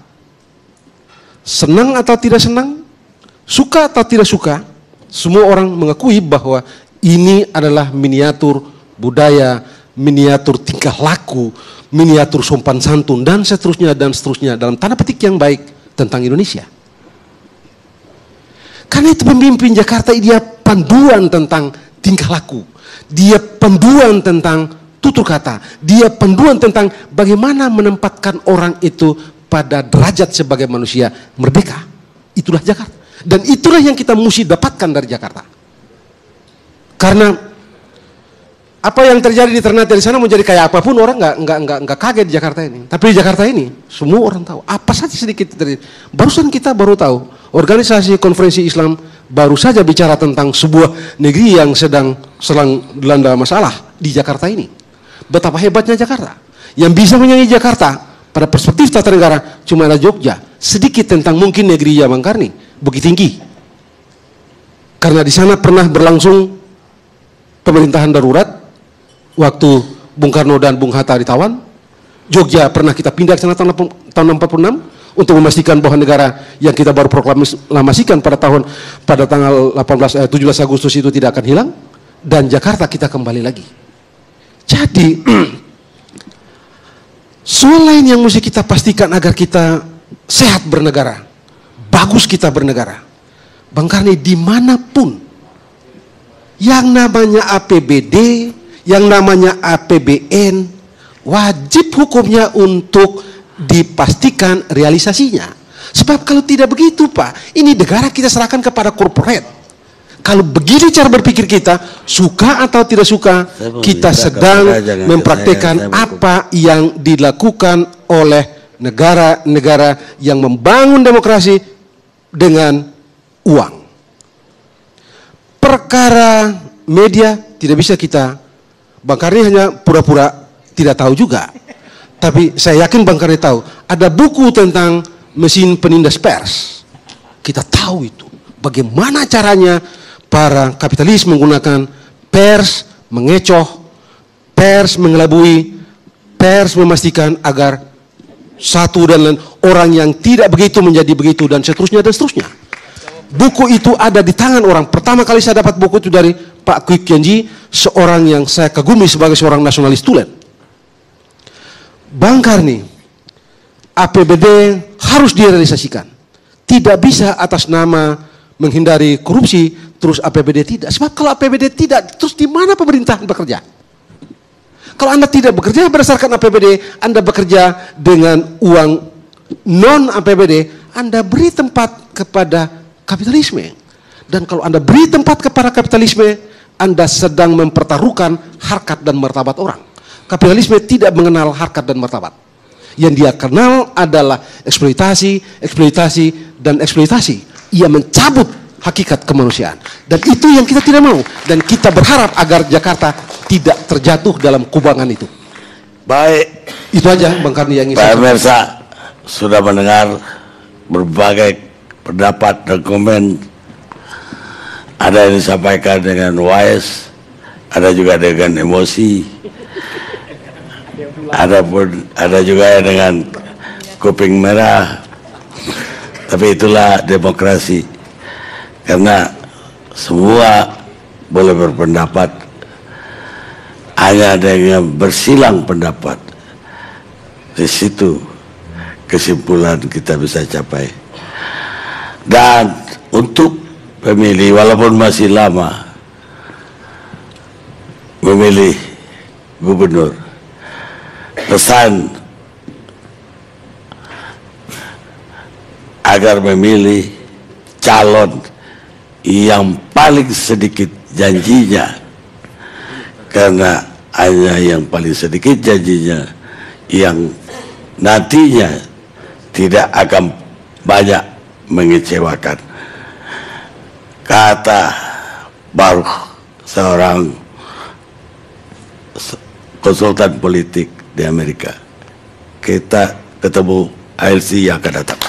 Speaker 17: senang atau tidak senang, suka atau tidak suka, semua orang mengakui bahwa ini adalah miniatur budaya, miniatur tingkah laku, miniatur sopan santun dan seterusnya dalam tanda petik yang baik tentang Indonesia. Karena itu pemimpin Jakarta dia panduan tentang tingkah laku, dia panduan tentang tutur kata, dia panduan tentang bagaimana menempatkan orang itu pada derajat sebagai manusia merdeka. Itulah Jakarta. Dan itulah yang kita mesti dapatkan dari Jakarta. Karena apa yang terjadi di Ternate di sana menjadi kayak apapun orang nggak kaget di Jakarta ini. Tapi di Jakarta ini semua orang tahu. Apa saja sedikit terjadi. Barusan kita baru tahu organisasi konferensi Islam baru saja bicara tentang sebuah negeri yang sedang dilanda masalah di Jakarta ini. Betapa hebatnya Jakarta. Yang bisa menyanyi Jakarta pada perspektif tata negara cuma ada Jogja. Sedikit tentang mungkin negeri Bang Karni, Bukit Tinggi. Karena di sana pernah berlangsung pemerintahan darurat waktu Bung Karno dan Bung Hatta ditawan. Jogja pernah kita pindah ke sana tahun 46 untuk memastikan bahwa negara yang kita baru proklamasikan pada tanggal 17 Agustus itu tidak akan hilang. Dan Jakarta kita kembali lagi. Jadi Soal lain yang mesti kita pastikan agar kita sehat bernegara, bagus kita bernegara. Bang Karni, dimanapun yang namanya APBD, yang namanya APBN, wajib hukumnya untuk dipastikan realisasinya. Sebab kalau tidak begitu Pak, ini negara kita serahkan kepada korporat. Kalau begini cara berpikir kita, suka atau tidak suka, kita sedang mempraktikkan apa yang dilakukan oleh negara-negara yang membangun demokrasi dengan uang. Perkara media tidak bisa kita, Bang Karni hanya pura-pura tidak tahu juga. Tapi saya yakin Bang Karni tahu, ada buku tentang mesin penindas pers. Kita tahu itu. Bagaimana caranya para kapitalis menggunakan pers, mengecoh, pers mengelabui, pers memastikan agar satu dan lain orang yang tidak begitu menjadi begitu dan seterusnya dan seterusnya. Buku itu ada di tangan orang. Pertama kali saya dapat buku itu dari Pak Kwik Kianji, seorang yang saya kagumi sebagai seorang nasionalis tulen. Bang Karni, APBD harus direalisasikan. Tidak bisa atas nama menghindari korupsi terus APBD tidak. Sebab kalau APBD tidak, terus di mana pemerintahan bekerja? Kalau Anda tidak bekerja berdasarkan APBD, Anda bekerja dengan uang non APBD, Anda beri tempat kepada kapitalisme. Dan kalau Anda beri tempat kepada kapitalisme, Anda sedang mempertaruhkan harkat dan martabat orang. Kapitalisme tidak mengenal harkat dan martabat. Yang dia kenal adalah eksploitasi, eksploitasi, dan eksploitasi. Ia mencabut hakikat kemanusiaan. Dan itu yang kita tidak mau. Dan kita berharap agar Jakarta tidak terjatuh dalam kubangan itu.
Speaker 2: Baik.
Speaker 17: Itu aja Bang Karni yang ingin
Speaker 2: Pak
Speaker 17: saya
Speaker 2: pemirsa sudah mendengar berbagai pendapat dan komen. Ada yang disampaikan dengan wise, ada juga dengan emosi, ada juga yang dengan kuping merah. Tapi itulah demokrasi, karena semua boleh berpendapat, hanya ada yang bersilang pendapat. Di situ kesimpulan kita bisa capai. Dan untuk pemilih, walaupun masih lama memilih gubernur, pesan agar memilih calon yang paling sedikit janjinya, karena hanya yang paling sedikit janjinya yang nantinya tidak akan banyak mengecewakan. Kata Baruch, seorang konsultan politik di Amerika. Kita ketemu ALC yang akan datang.